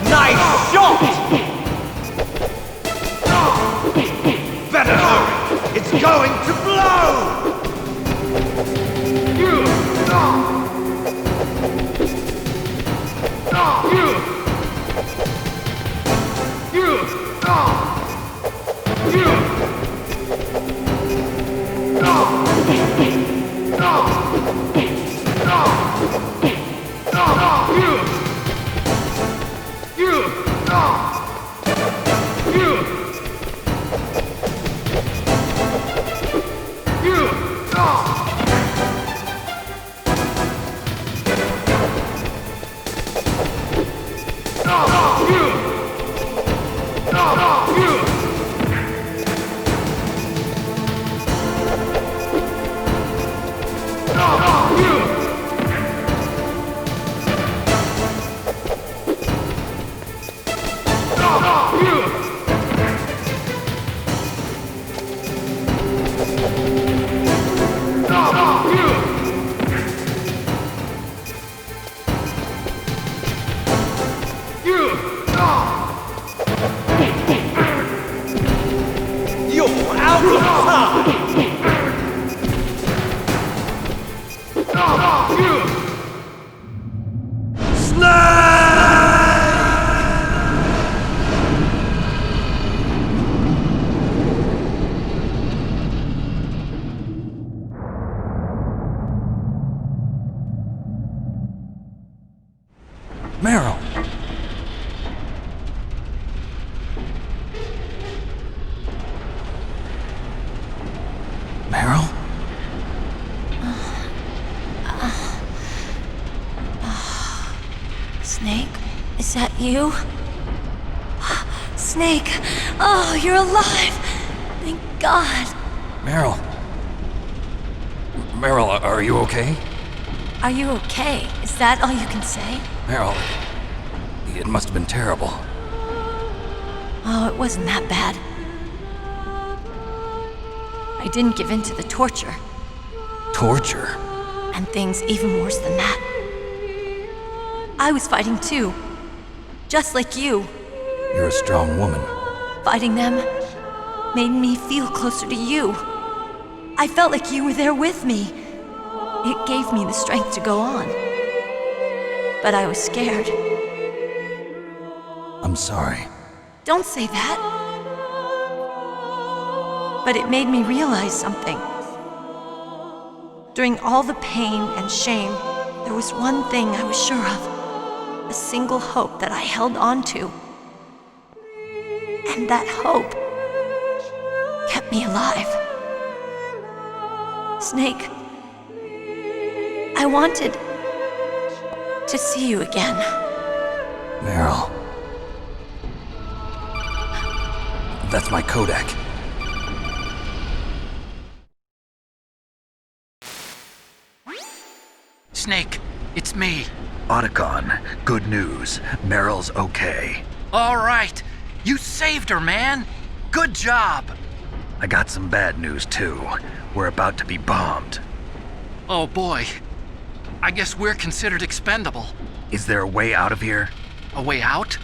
Nice shot! Meryl! Meryl? Snake, is that you? Snake, oh, you're alive! Thank God. Meryl? Meryl, are you okay? Are you okay? Is that all you can say? Meryl, it must have been terrible. Oh, it wasn't that bad. I didn't give in to the torture. Torture? And things even worse than that. I was fighting too. Just like you. You're a strong woman. Fighting them made me feel closer to you. I felt like you were there with me. It gave me the strength to go on. But I was scared. I'm sorry. Don't say that. But it made me realize something. During all the pain and shame, there was one thing I was sure of. A single hope that I held on to. And that hope kept me alive. Snake, I wanted to see you again. Meryl. That's my Codec. Snake, it's me. Otacon, good news. Meryl's okay. All right. You saved her, man. Good job. I got some bad news, too. We're about to be bombed. Oh, boy. I guess we're considered expendable. Is there a way out of here? A way out?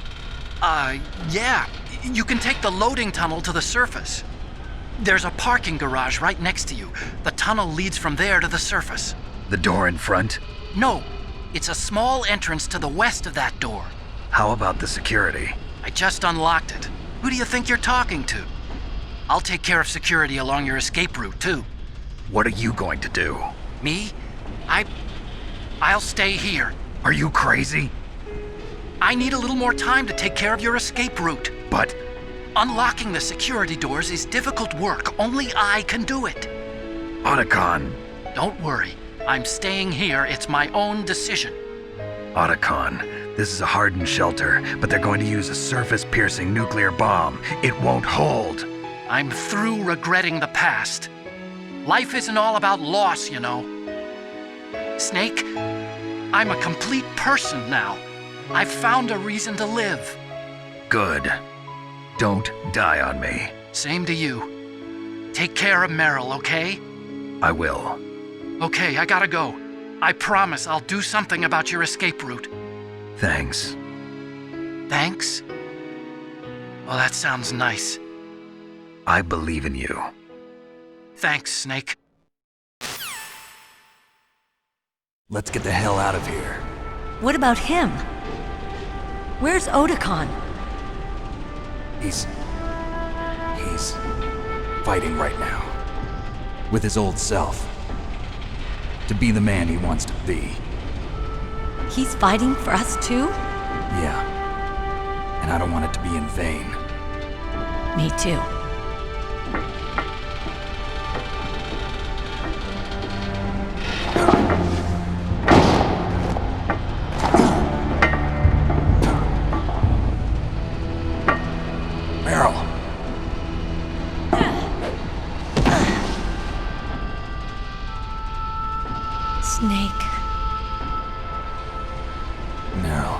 Yeah. You can take the loading tunnel to the surface. There's a parking garage right next to you. The tunnel leads from there to the surface. The door in front? No. It's a small entrance to the west of that door. How about the security? I just unlocked it. Who do you think you're talking to? I'll take care of security along your escape route, too. What are you going to do? Me? I'll stay here. Are you crazy? I need a little more time to take care of your escape route. But... unlocking the security doors is difficult work. Only I can do it. Otacon. Don't worry. I'm staying here. It's my own decision. Otacon, this is a hardened shelter, but they're going to use a surface-piercing nuclear bomb. It won't hold. I'm through regretting the past. Life isn't all about loss, you know. Snake, I'm a complete person now. I've found a reason to live. Good. Don't die on me. Same to you. Take care of Meryl, okay? I will. Okay, I gotta go. I promise I'll do something about your escape route. Thanks. Thanks? Well, that sounds nice. I believe in you. Thanks, Snake. Let's get the hell out of here. What about him? Where's Otacon? He's fighting right now. With his old self. to be the man he wants to be. He's fighting for us too? Yeah. And I don't want it to be in vain. Me too. Meryl. Snake. Meryl.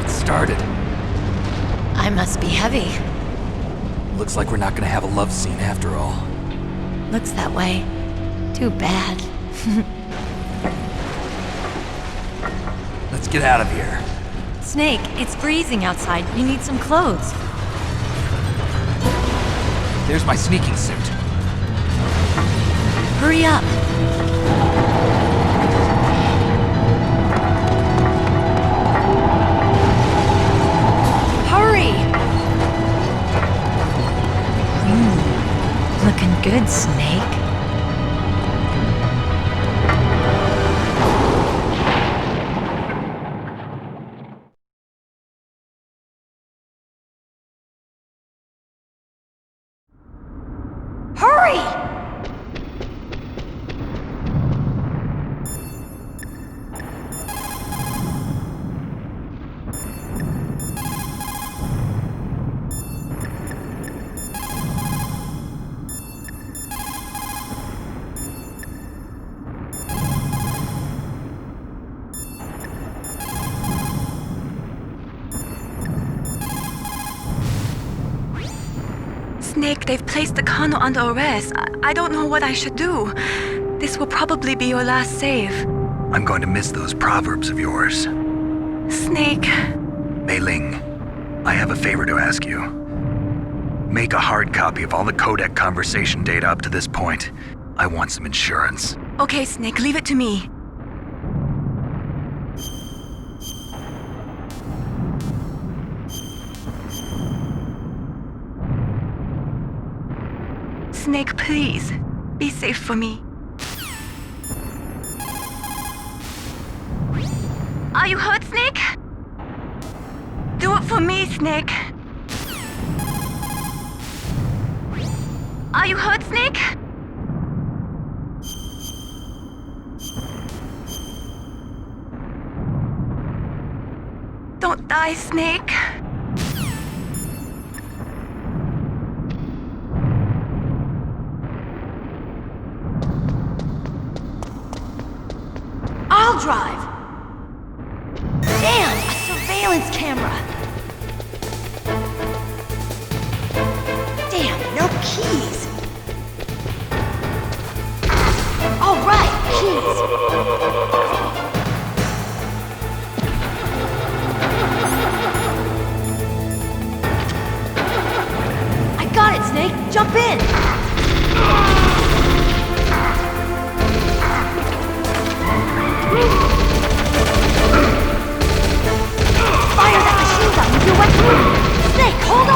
It started. I must be heavy. Looks like we're not gonna have a love scene after all. Looks that way. Too bad. Let's get out of here. Snake, it's freezing outside. You need some clothes. There's my sneaking suit. Hurry up. Hurry! Looking good, Snake. Hurry! Snake, they've placed the Kano under arrest. I don't know what I should do. This will probably be your last save. I'm going to miss those proverbs of yours. Snake. Mei Ling, I have a favor to ask you. Make a hard copy of all the Codec conversation data up to this point. I want some insurance. Okay, Snake, leave it to me. Snake, please. Be safe for me. Are you hurt, Snake? Do it for me, Snake. Are you hurt, Snake? Don't die, Snake. I'll drive! Damn, a surveillance camera! Damn, no keys! All right, keys! I got it, Snake! Jump in! Fire that machine gun with your weapon! Snake, hold on!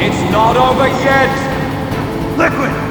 It's not over yet! Liquid!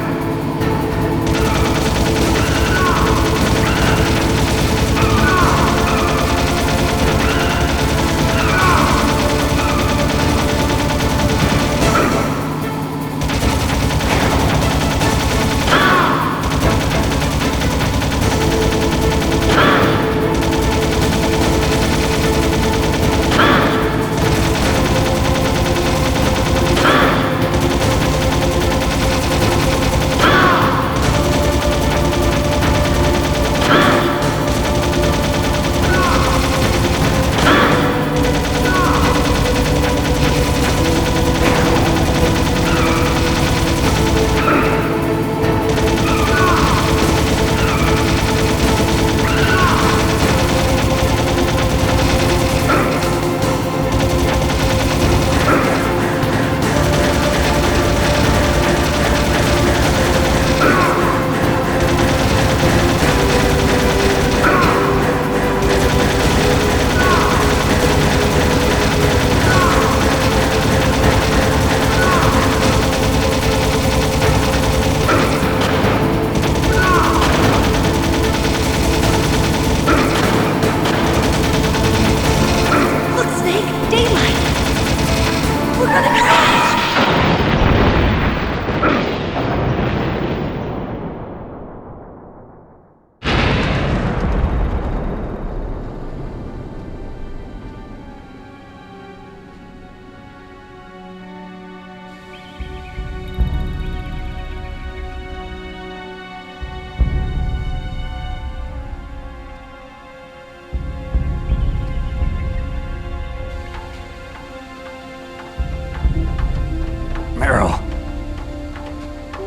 Meryl,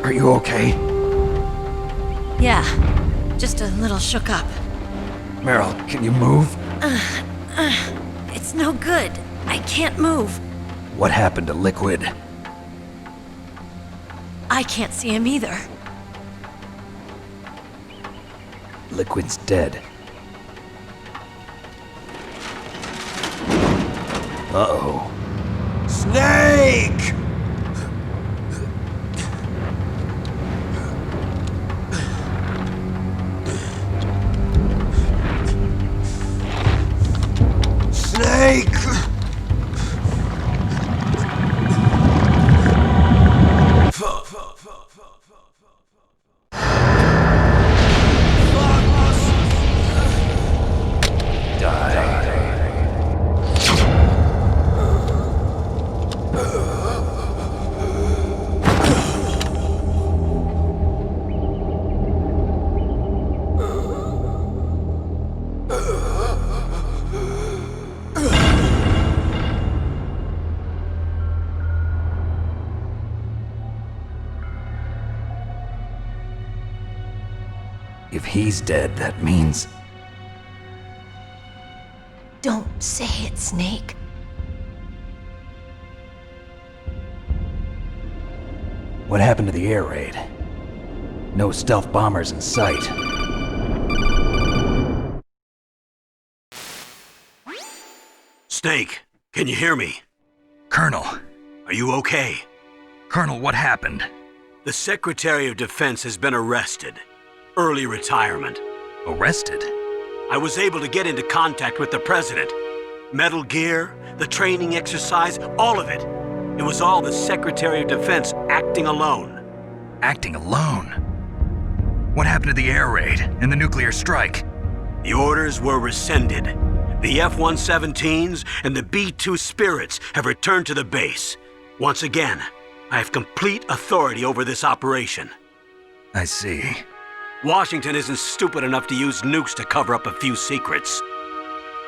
are you okay? Yeah, just a little shook up. Meryl, can you move? It's no good. I can't move. What happened to Liquid? I can't see him either. Liquid's dead. Uh-oh. Snake! Snake! If he's dead, that means... Don't say it, Snake. What happened to the air raid? No stealth bombers in sight. Snake, can you hear me? Colonel. Are you okay? Colonel, what happened? The Secretary of Defense has been arrested. Early retirement. Arrested? I was able to get into contact with the President. Metal Gear, the training exercise, all of it. It was all the Secretary of Defense acting alone. Acting alone? What happened to the air raid and the nuclear strike? The orders were rescinded. The F-117s and the B-2 Spirits have returned to the base. Once again, I have complete authority over this operation. I see. Washington isn't stupid enough to use nukes to cover up a few secrets.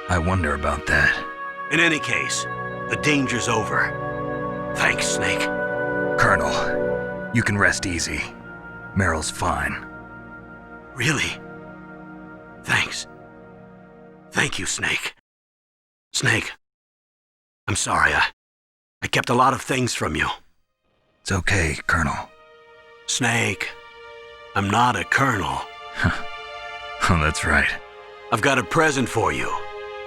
I wonder about that. In any case, the danger's over. Thanks, Snake. Colonel, you can rest easy. Meryl's fine. Really? Thanks. Thank you, Snake. Snake, I'm sorry. I kept a lot of things from you. It's okay, Colonel. Snake, I'm not a colonel. Oh, that's right. I've got a present for you.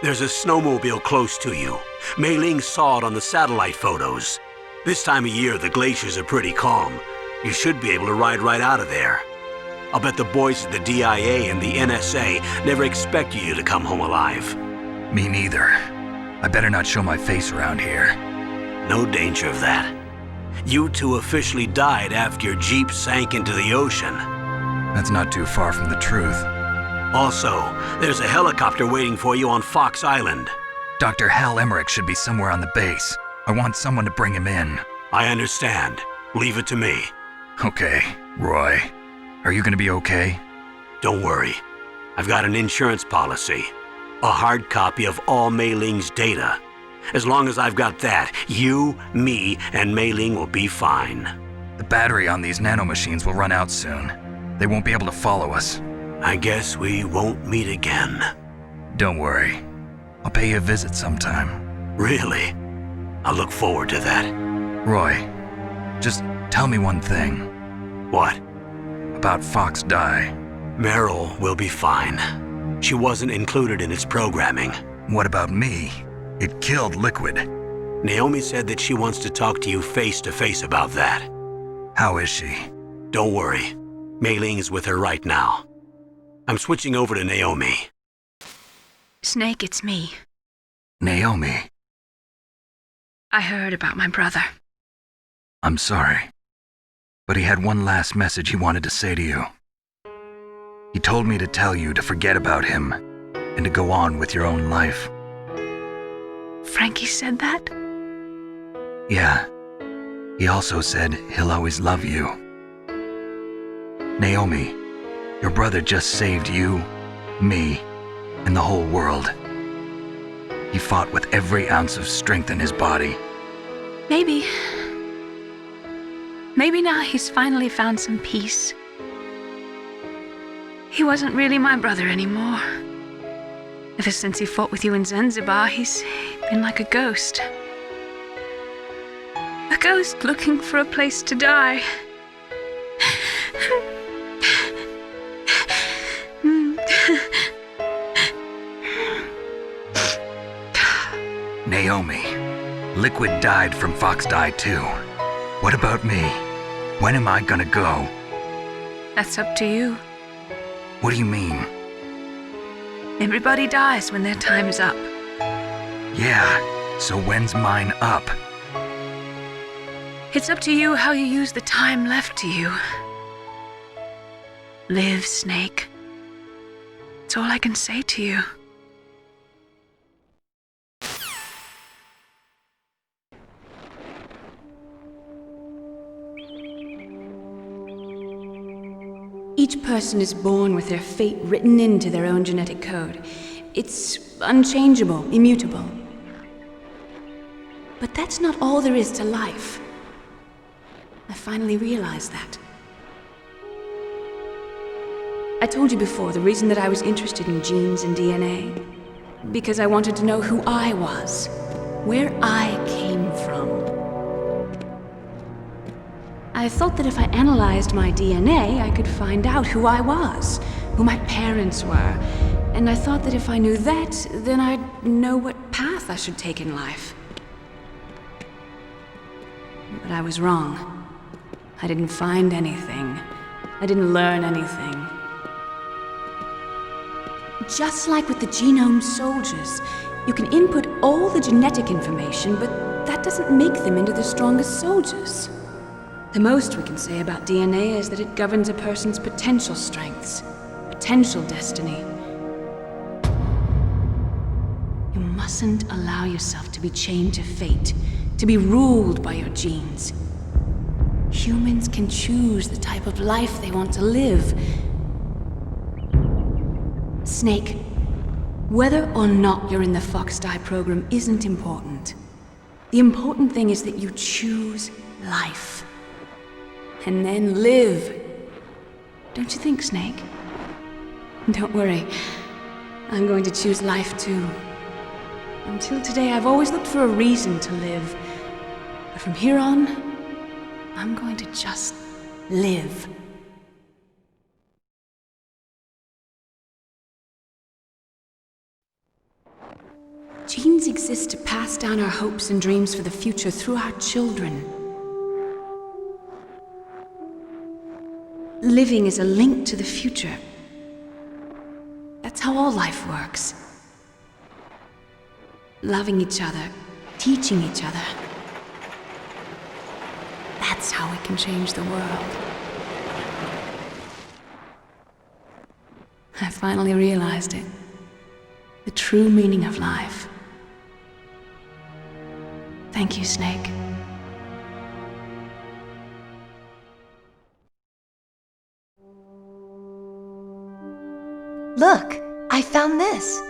There's a snowmobile close to you. Mei Ling saw it on the satellite photos. This time of year, the glaciers are pretty calm. You should be able to ride right out of there. I'll bet the boys at the DIA and the NSA never expected you to come home alive. Me neither. I better not show my face around here. No danger of that. You two officially died after your Jeep sank into the ocean. That's not too far from the truth. Also, there's a helicopter waiting for you on Fox Island. Dr. Hal Emmerich should be somewhere on the base. I want someone to bring him in. I understand. Leave it to me. Okay, Roy. Are you gonna be okay? Don't worry. I've got an insurance policy. A hard copy of all Mei Ling's data. As long as I've got that, you, me, and Mei Ling will be fine. The battery on these nanomachines will run out soon. They won't be able to follow us. I guess we won't meet again. Don't worry. I'll pay you a visit sometime. Really? I look forward to that. Roy, just tell me one thing. What? About Fox Die. Meryl will be fine. She wasn't included in its programming. What about me? It killed Liquid. Naomi said that she wants to talk to you face to face about that. How is she? Don't worry. Mei Ling is with her right now. I'm switching over to Naomi. Snake, it's me. Naomi. I heard about my brother. I'm sorry. But he had one last message he wanted to say to you. He told me to tell you to forget about him and to go on with your own life. Frankie said that? Yeah. He also said he'll always love you. Naomi, your brother just saved you, me, and the whole world. He fought with every ounce of strength in his body. Maybe now he's finally found some peace. He wasn't really my brother anymore. Ever since he fought with you in Zanzibar, he's been like a ghost. A ghost looking for a place to die. Naomi, Liquid died from Fox Die too. What about me? When am I gonna go? That's up to you. What do you mean? Everybody dies when their time's up. Yeah, so when's mine up? It's up to you how you use the time left to you. Live, Snake. That's all I can say to you. Each person is born with their fate written into their own genetic code. It's unchangeable, immutable. But that's not all there is to life. I finally realized that. I told you before the reason that I was interested in genes and DNA. Because I wanted to know who I was, where I came from. I thought that if I analyzed my DNA, I could find out who I was, who my parents were. And I thought that if I knew that, then I'd know what path I should take in life. But I was wrong. I didn't find anything. I didn't learn anything. Just like with the genome soldiers, you can input all the genetic information, but that doesn't make them into the strongest soldiers. The most we can say about DNA is that it governs a person's potential strengths, potential destiny. You mustn't allow yourself to be chained to fate, to be ruled by your genes. Humans can choose the type of life they want to live. Snake, whether or not you're in the Fox Die program isn't important. The important thing is that you choose life. And then live. Don't you think, Snake? Don't worry. I'm going to choose life too. Until today, I've always looked for a reason to live. But from here on, I'm going to just live. Genes exist to pass down our hopes and dreams for the future through our children. living is a link to the future. That's how all life works. Loving each other, teaching each other. That's how we can change the world. I finally realized it. The true meaning of life. Thank you, Snake. Look, I found this.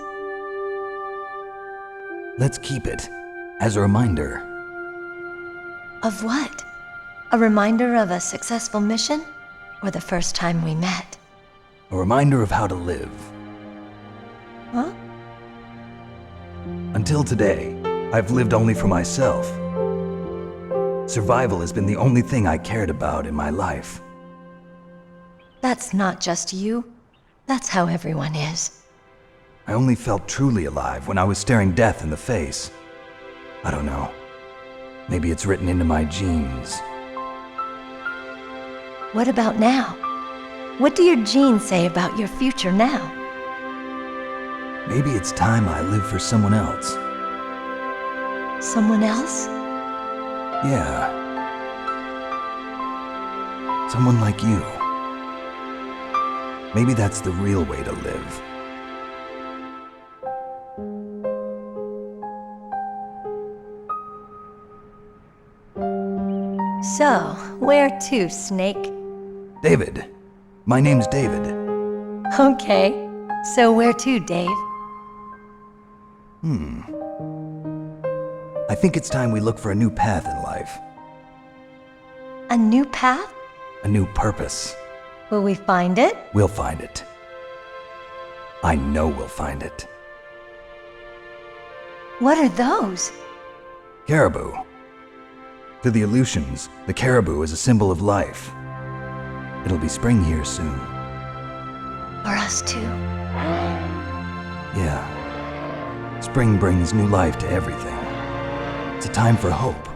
Let's keep it as a reminder. Of what? A reminder of a successful mission? Or the first time we met? A reminder of how to live. Huh? Until today, I've lived only for myself. Survival has been the only thing I cared about in my life. That's not just you. That's how everyone is. I only felt truly alive when I was staring death in the face. I don't know. Maybe it's written into my genes. What about now? What do your genes say about your future now? Maybe it's time I live for someone else. Someone else? Yeah. Someone like you. Maybe that's the real way to live. So, where to, Snake? David. My name's David. Okay. So where to, Dave? I think it's time we look for a new path in life. A new path? A new purpose. Will we find it? We'll find it. I know we'll find it. What are those? Caribou. To the Aleutians, the caribou is a symbol of life. It'll be spring here soon. For us too. Yeah. Spring brings new life to everything. It's a time for hope.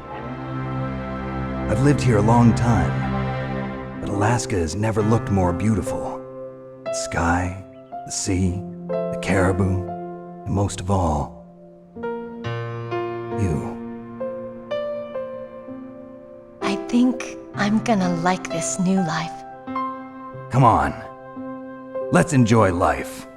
I've lived here a long time, but Alaska has never looked more beautiful. The sky, the sea, the caribou, and most of all, you. I think I'm gonna like this new life. Come on. Let's enjoy life.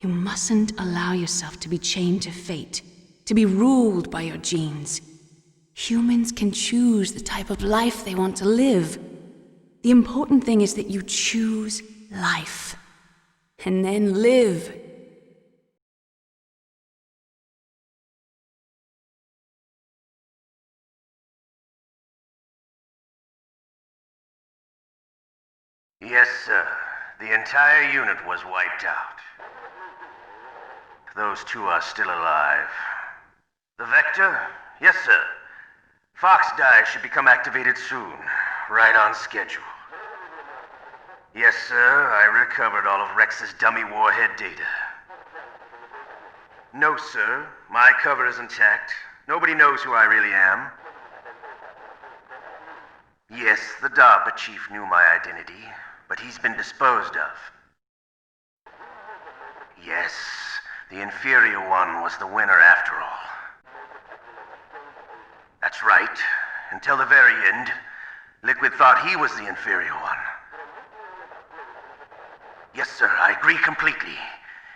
You mustn't allow yourself to be chained to fate, to be ruled by your genes. Humans can choose the type of life they want to live. The important thing is that you choose life, and then live. Yes, sir. The entire unit was wiped out. Those two are still alive. The Vector? Yes, sir. Fox die should become activated soon. Right on schedule. Yes, sir. I recovered all of Rex's dummy warhead data. No, sir. My cover is intact. Nobody knows who I really am. Yes, the DARPA chief knew my identity, but he's been disposed of. Yes, the inferior one was the winner after all. That's right. Until the very end, Liquid thought he was the inferior one. Yes, sir, I agree completely.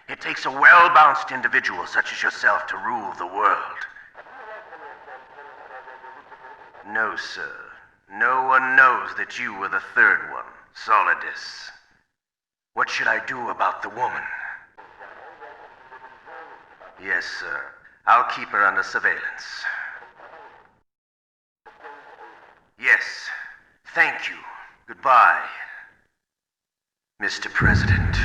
It takes a well-balanced individual such as yourself to rule the world. No, sir. No one knows that you were the third one, Solidus. What should I do about the woman? Yes, sir. I'll keep her under surveillance. Yes. Thank you. Goodbye, Mr. President.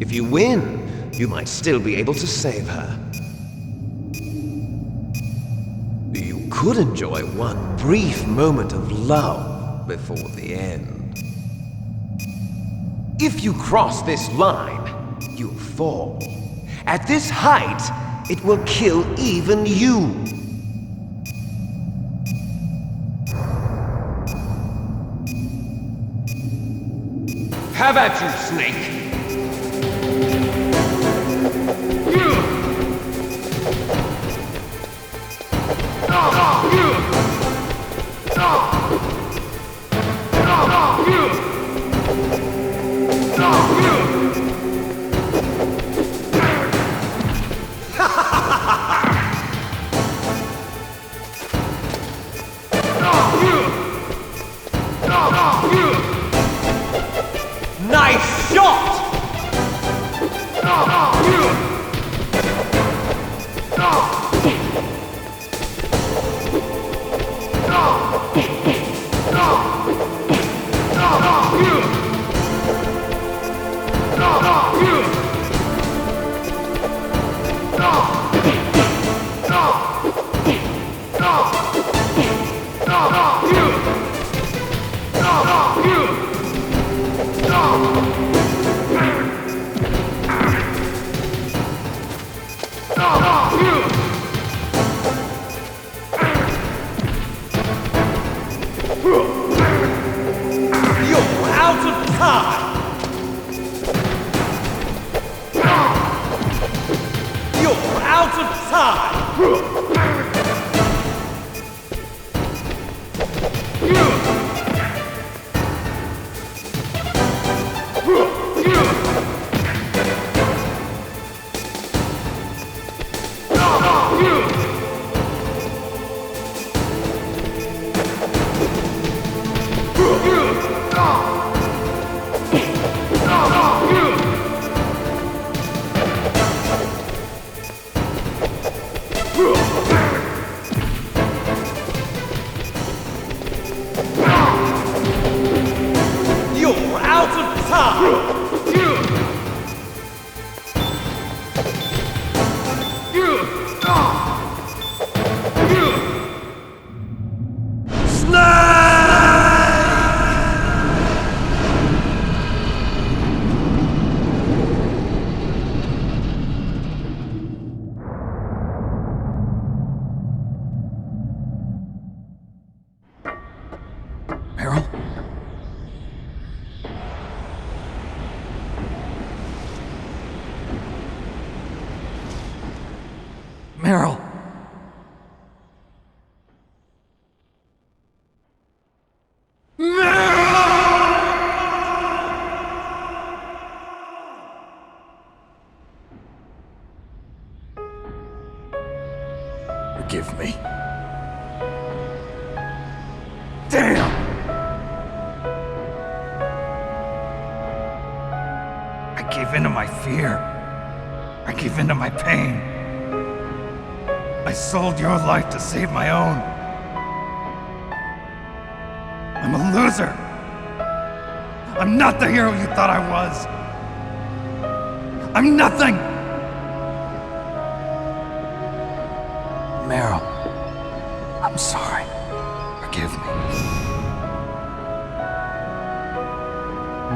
If you win, you might still be able to save her. You could enjoy one brief moment of love before the end. If you cross this line, you'll fall. At this height, it will kill even you. Have at you, Snake! Nice shot! You're out of time! You're out of time! You're out of time! Meryl? Meryl! Forgive me. Damn! I gave in to my fear. I gave in to my pain. I sold your life to save my own. I'm a loser. I'm not the hero you thought I was. I'm nothing! Meryl, I'm sorry. Forgive me.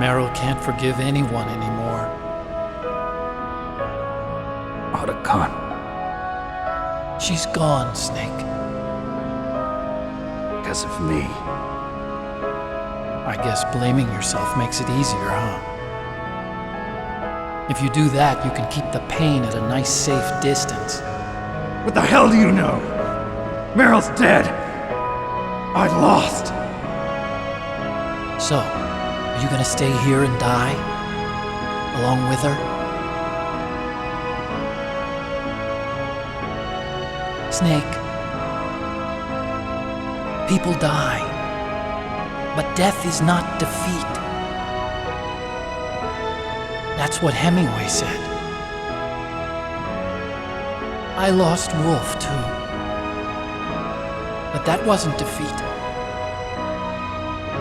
Meryl can't forgive anyone anymore. Otacon. She's gone, Snake. Because of me. I guess blaming yourself makes it easier, huh? If you do that, you can keep the pain at a nice, safe distance. What the hell do you know? Meryl's dead. I lost. So, are you gonna stay here and die? Along with her? Snake. People die. But death is not defeat. That's what Hemingway said. I lost Wolf, too. But that wasn't defeat.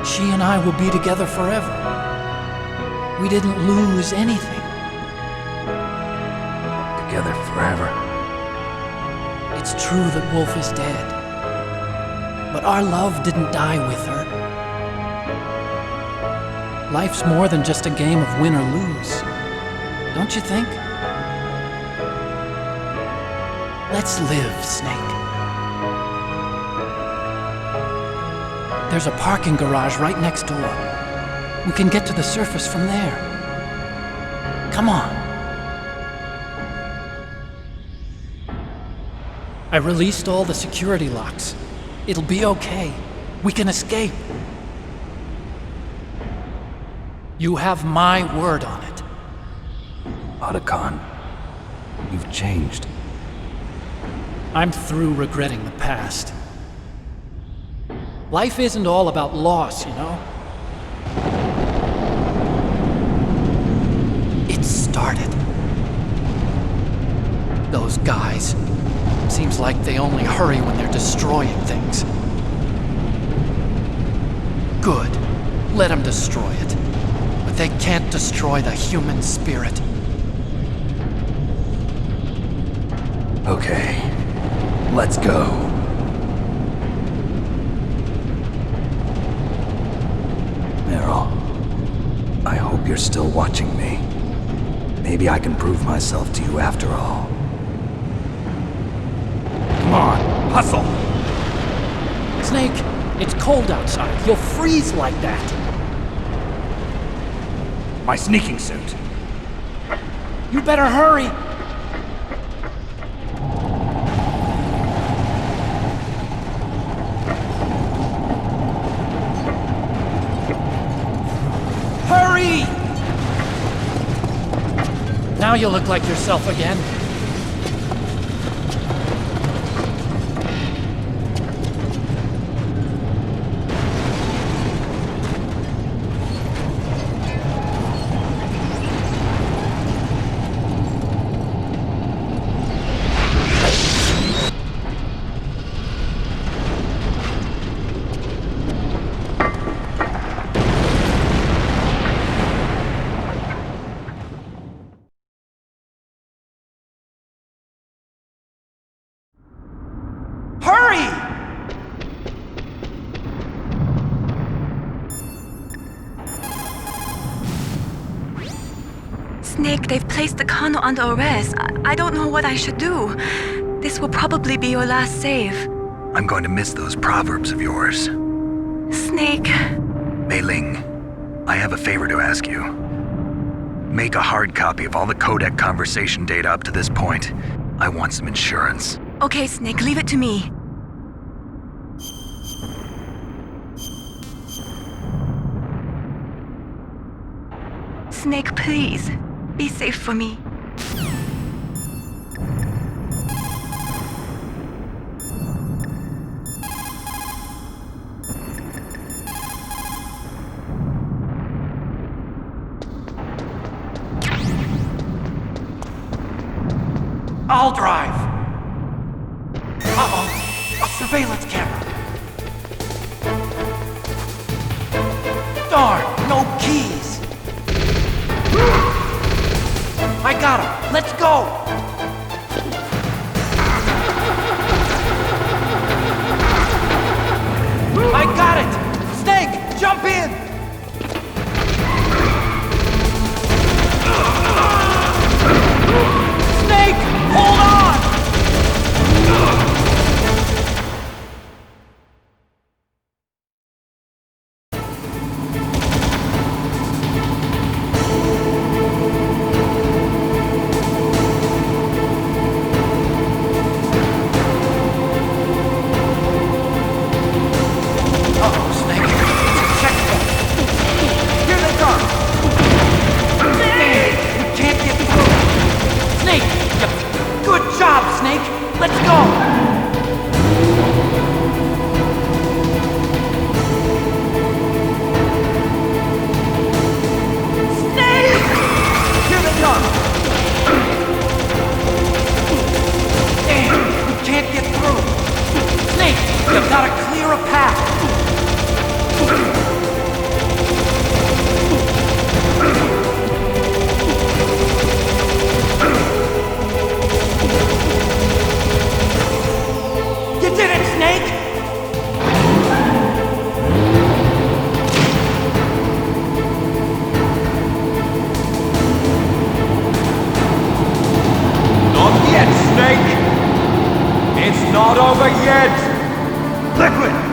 she and I will be together forever. We didn't lose anything. Together forever. It's true that Wolf is dead. But our love didn't die with her. Life's more than just a game of win or lose. Don't you think? Let's live, Snake. There's a parking garage right next door. We can get to the surface from there. Come on. I released all the security locks. It'll be okay. We can escape. You have my word on it. Otacon, you've changed. I'm through regretting the past. Life isn't all about loss, you know? It started. Those guys. Seems like they only hurry when they're destroying things. Good. Let them destroy it. But they can't destroy the human spirit. Okay, let's go. Meryl, I hope you're still watching me. Maybe I can prove myself to you after all. Come on, hustle! Snake, it's cold outside. You'll freeze like that. My sneaking suit. You better hurry. Hurry! Now you look like yourself again. Snake, they've placed the Kano under arrest. I don't know what I should do. This will probably be your last save. I'm going to miss those proverbs of yours. Snake. Mei Ling, I have a favor to ask you. Make a hard copy of all the Codec conversation data up to this point. I want some insurance. Okay, Snake, leave it to me. Snake, please. Be safe for me. I'll drive. Uh-oh, a surveillance camera. Darn, no keys. I got him. Let's go. I got it. Snake, jump in. Snake, hold on. It's not over yet! Liquid!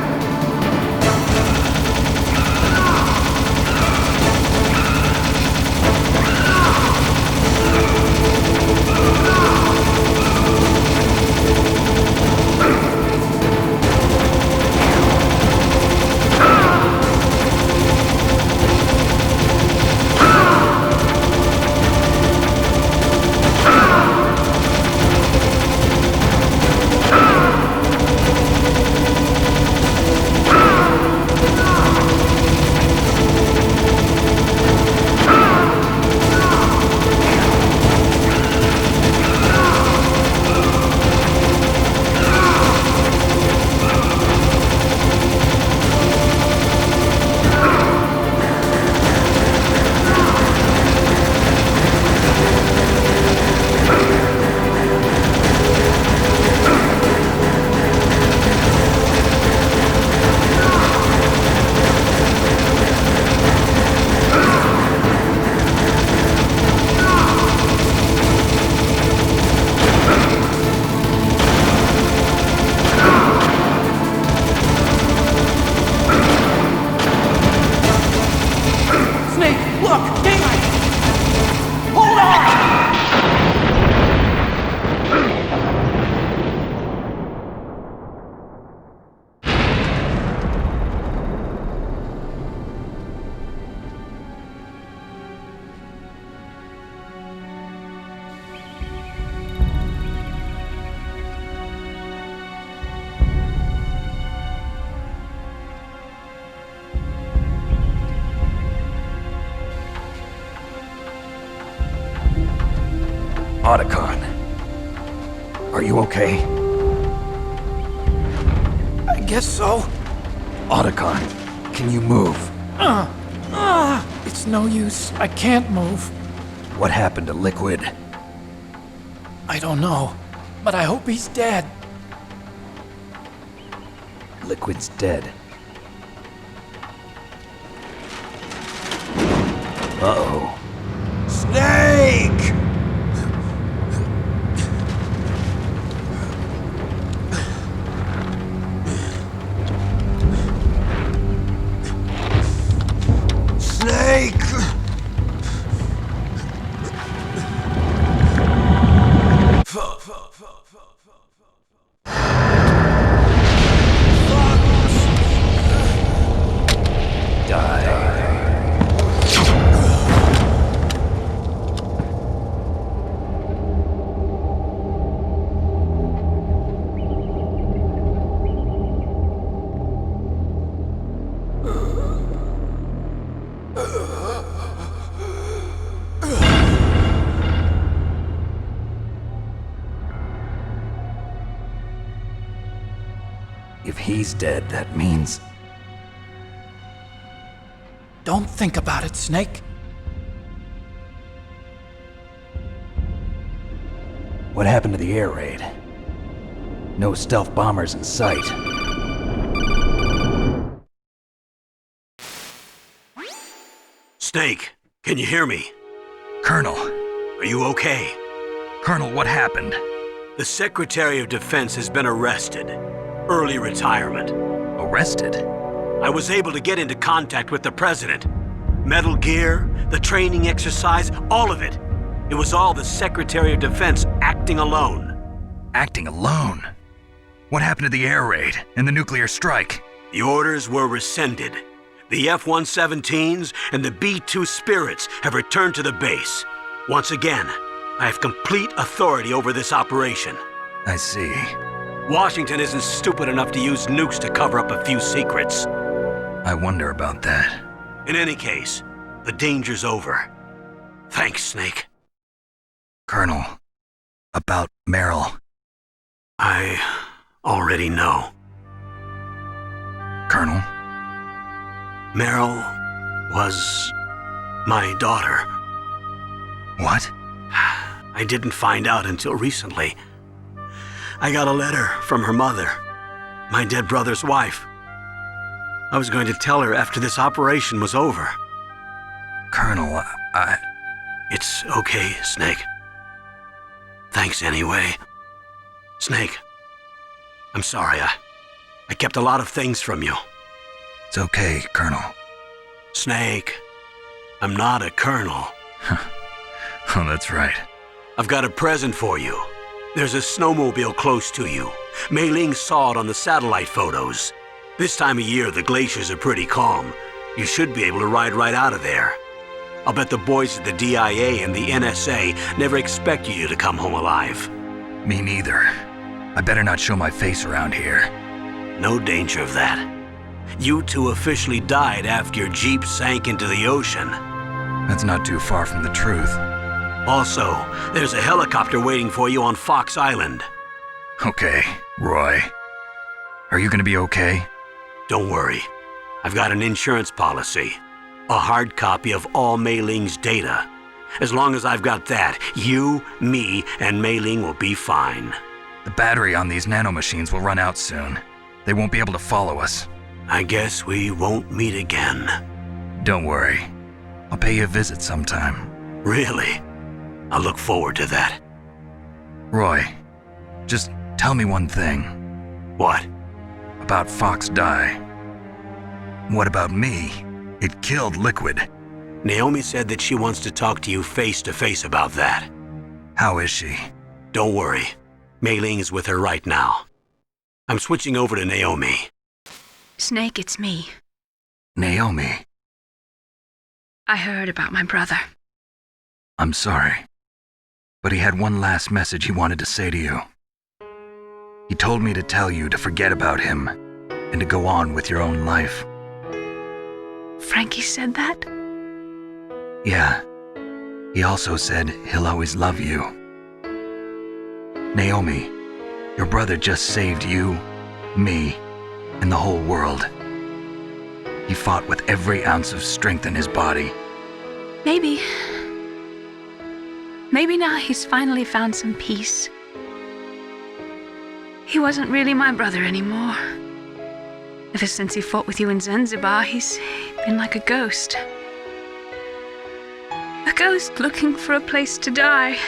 Otacon. Are you okay? I guess so. Otacon, can you move? It's no use. I can't move. What happened to Liquid? I don't know, but I hope he's dead. Liquid's dead. Uh-oh. Snake! Snake! If he's dead, that means... Don't think about it, Snake. What happened to the air raid? No stealth bombers in sight. Snake, can you hear me? Colonel. Are you okay? Colonel, what happened? The Secretary of Defense has been arrested. Early retirement. Arrested? I was able to get into contact with the President. Metal Gear, the training exercise, all of it. It was all the Secretary of Defense acting alone. Acting alone? What happened to the air raid and the nuclear strike? The orders were rescinded. The F-117s and the B-2 Spirits have returned to the base. Once again, I have complete authority over this operation. I see. Washington isn't stupid enough to use nukes to cover up a few secrets. I wonder about that. In any case, the danger's over. Thanks, Snake. Colonel, about Meryl. I already know. Colonel? Meryl was my daughter. What? I didn't find out until recently. I got a letter from her mother, my dead brother's wife. I was going to tell her after this operation was over. Colonel, It's okay, Snake. Thanks anyway. Snake, I'm sorry, I kept a lot of things from you. It's okay, Colonel. Snake, I'm not a colonel. Oh, that's right. I've got a present for you. There's a snowmobile close to you. Mei Ling saw it on the satellite photos. This time of year, the glaciers are pretty calm. You should be able to ride right out of there. I'll bet the boys at the DIA and the NSA never expect you to come home alive. Me neither. I better not show my face around here. No danger of that. You two officially died after your Jeep sank into the ocean. That's not too far from the truth. Also, there's a helicopter waiting for you on Fox Island. Okay, Roy. Are you gonna be okay? Don't worry. I've got an insurance policy. A hard copy of all Mei Ling's data. As long as I've got that, you, me, and Mei Ling will be fine. The battery on these nanomachines will run out soon. They won't be able to follow us. I guess we won't meet again. Don't worry. I'll pay you a visit sometime. Really? I look forward to that. Roy, just tell me one thing. What? About Fox Die. What about me? It killed Liquid. Naomi said that she wants to talk to you face to face about that. How is she? Don't worry. Mei Ling is with her right now. I'm switching over to Naomi. Snake, it's me. Naomi. I heard about my brother. I'm sorry. But he had one last message he wanted to say to you. He told me to tell you to forget about him and to go on with your own life. Frankie said that? Yeah. He also said he'll always love you. Naomi, your brother just saved you, me, and the whole world. He fought with every ounce of strength in his body. Maybe. Maybe now he's finally found some peace. He wasn't really my brother anymore. Ever since he fought with you in Zanzibar, he's been like a ghost. A ghost looking for a place to die.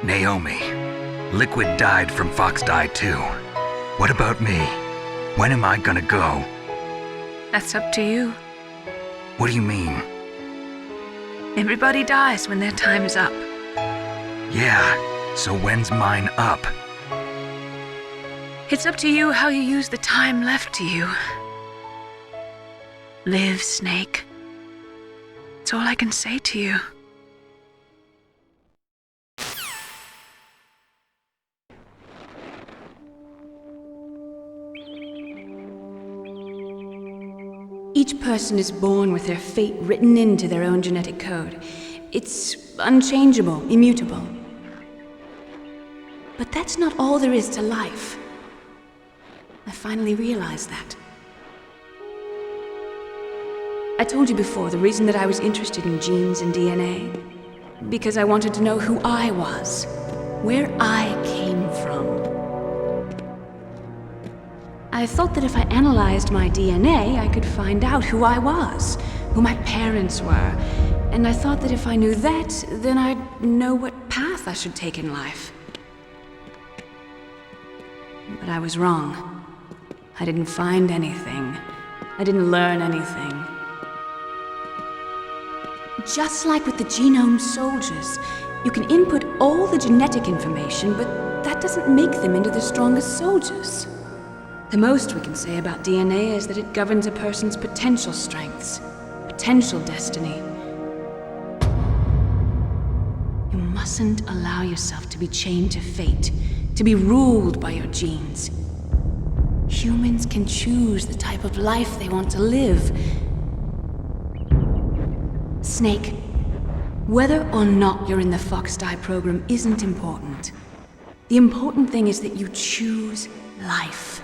Naomi, Liquid died from Fox Die too. What about me? When am I gonna go? That's up to you. What do you mean? Everybody dies when their time is up. Yeah, so when's mine up? It's up to you how you use the time left to you. Live, Snake. That's all I can say to you. Each person is born with their fate written into their own genetic code. It's unchangeable, immutable. But that's not all there is to life. I finally realized that. I told you before the reason that I was interested in genes and DNA. Because I wanted to know who I was, where I came from. I thought that if I analyzed my DNA, I could find out who I was, who my parents were. And I thought that if I knew that, then I'd know what path I should take in life. But I was wrong. I didn't find anything. I didn't learn anything. Just like with the genome soldiers, you can input all the genetic information, but that doesn't make them into the strongest soldiers. The most we can say about DNA is that it governs a person's potential strengths, potential destiny. You mustn't allow yourself to be chained to fate, to be ruled by your genes. Humans can choose the type of life they want to live. Snake, whether or not you're in the Fox Die program isn't important. The important thing is that you choose life.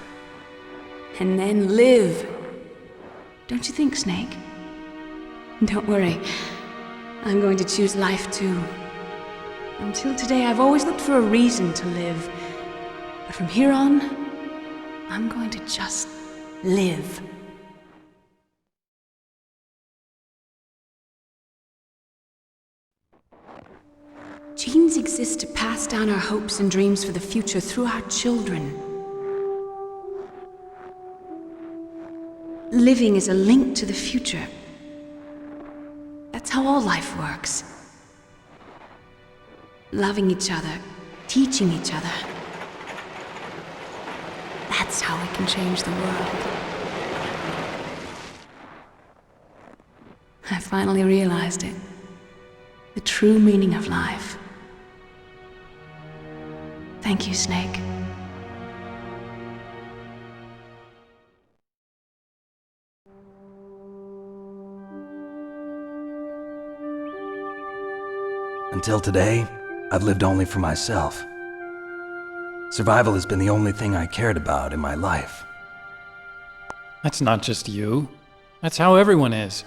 And then live. Don't you think, Snake? Don't worry. I'm going to choose life too. Until today, I've always looked for a reason to live. But from here on, I'm going to just live. Genes exist to pass down our hopes and dreams for the future through our children. Living is a link to the future. That's how all life works. Loving each other, teaching each other. That's how we can change the world. I finally realized it. The true meaning of life. Thank you, Snake. Until today, I've lived only for myself. Survival has been the only thing I cared about in my life. That's not just you. That's how everyone is.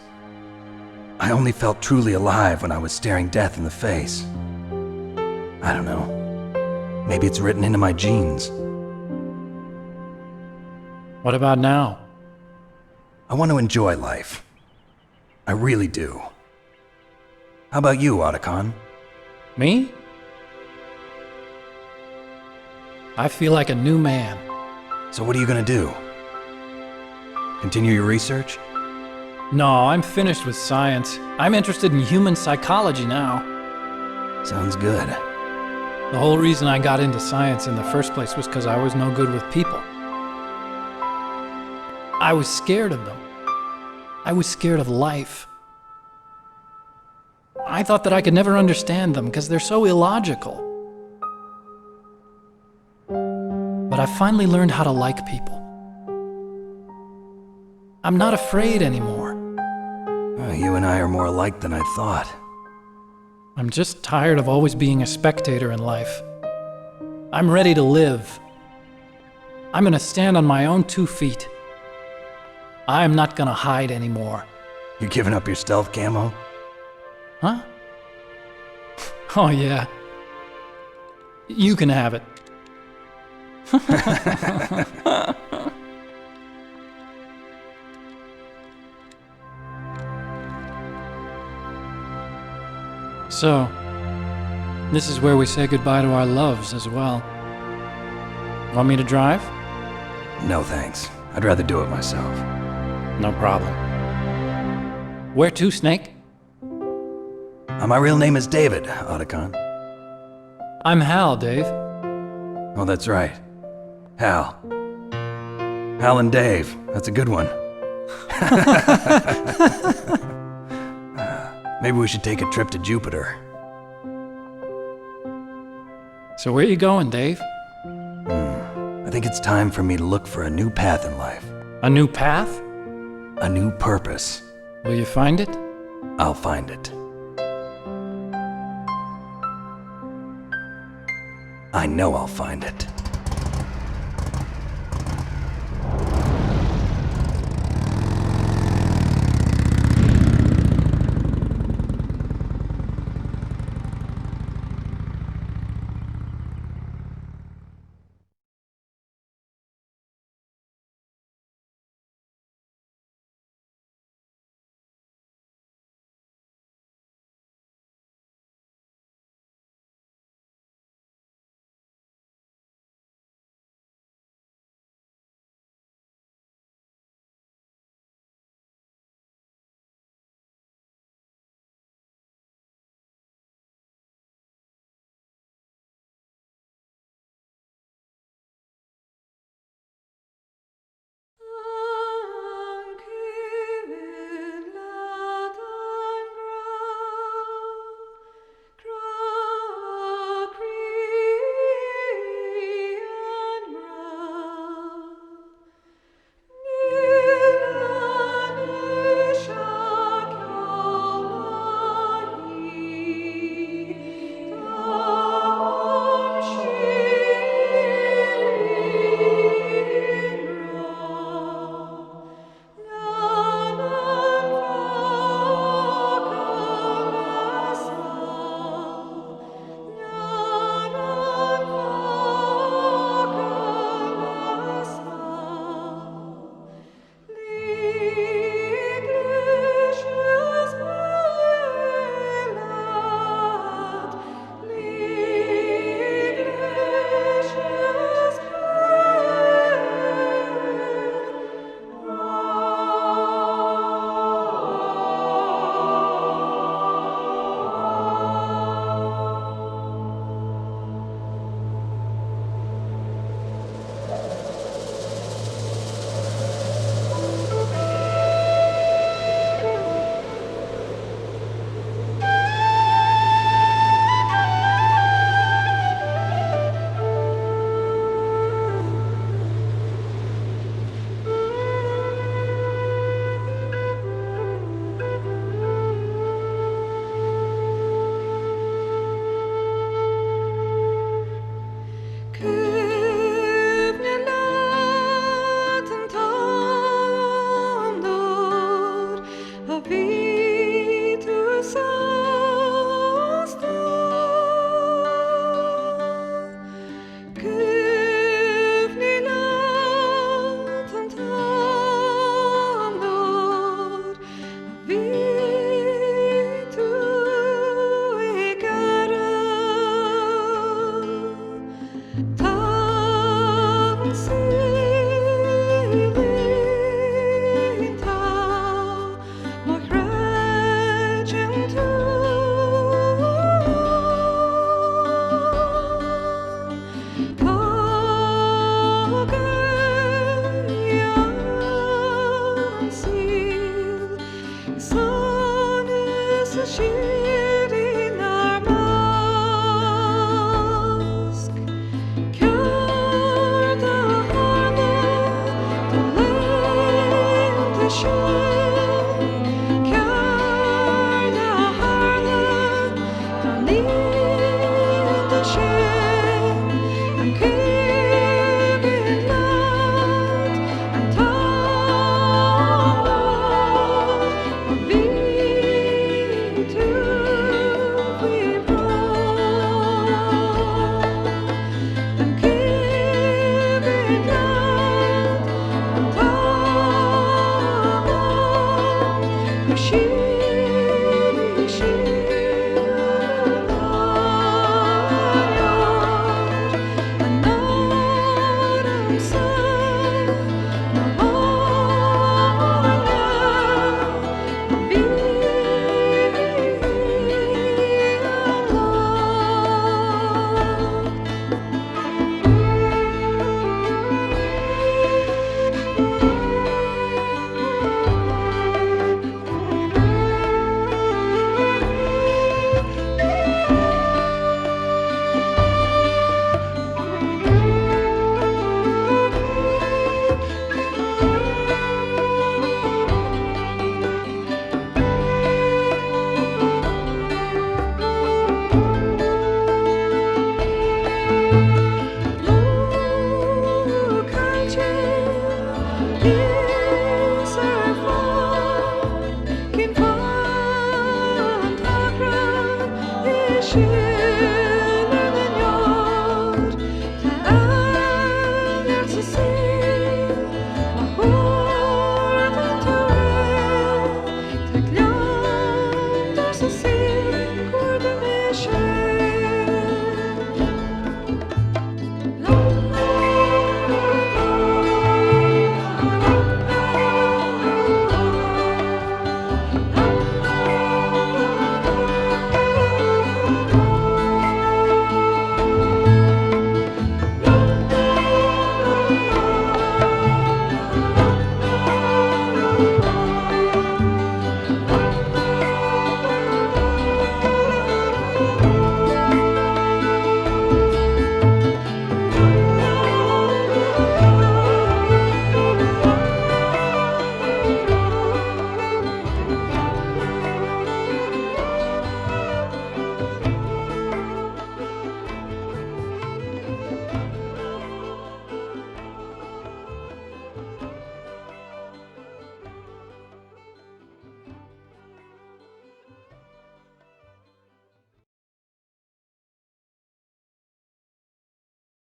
I only felt truly alive when I was staring death in the face. I don't know. Maybe it's written into my genes. What about now? I want to enjoy life. I really do. How about you, Otacon? Me? I feel like a new man. So what are you gonna do? Continue your research? No, I'm finished with science. I'm interested in human psychology now. Sounds good. The whole reason I got into science in the first place was because I was no good with people. I was scared of them. I was scared of life. I thought that I could never understand them because they're so illogical. But I finally learned how to like people. I'm not afraid anymore. You and I are more alike than I thought. I'm just tired of always being a spectator in life. I'm ready to live. I'm gonna stand on my own 2 feet. I'm not gonna hide anymore. You giving up your stealth camo? Huh? Oh yeah. You can have it. So, this is where we say goodbye to our loves as well. Want me to drive? No thanks. I'd rather do it myself. No problem. Where to, Snake? My real name is David, Otacon. I'm Hal, Dave. Oh, that's right. Hal. Hal and Dave. That's a good one. Maybe we should take a trip to Jupiter. So where you going, Dave? I think it's time for me to look for a new path in life. A new path? A new purpose. Will you find it? I'll find it. I know I'll find it.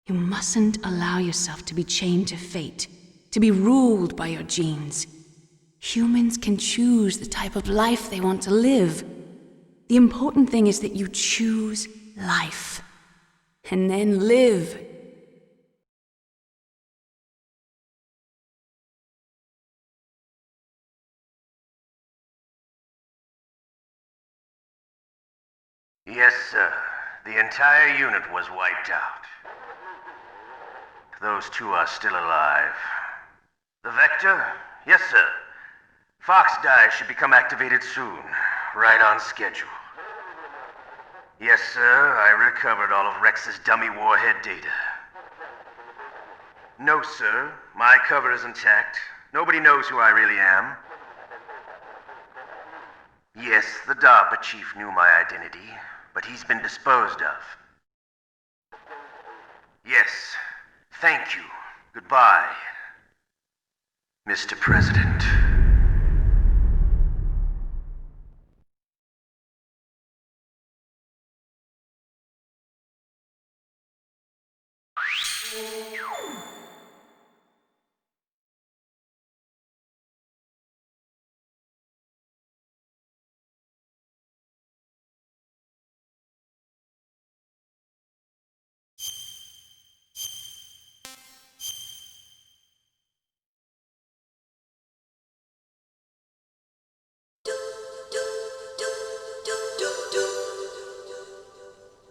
You mustn't allow yourself to be chained to fate, to be ruled by your genes. Humans can choose the type of life they want to live. The important thing is that you choose life, and then live. Yes, sir. The entire unit was wiped out. Those two are still alive. The Vector? Yes, sir. Fox die should become activated soon. Right on schedule. Yes, sir. I recovered all of Rex's dummy warhead data. No, sir. My cover is intact. Nobody knows who I really am. Yes, the DARPA chief knew my identity, but he's been disposed of. Yes. Thank you. Goodbye, Mr. President.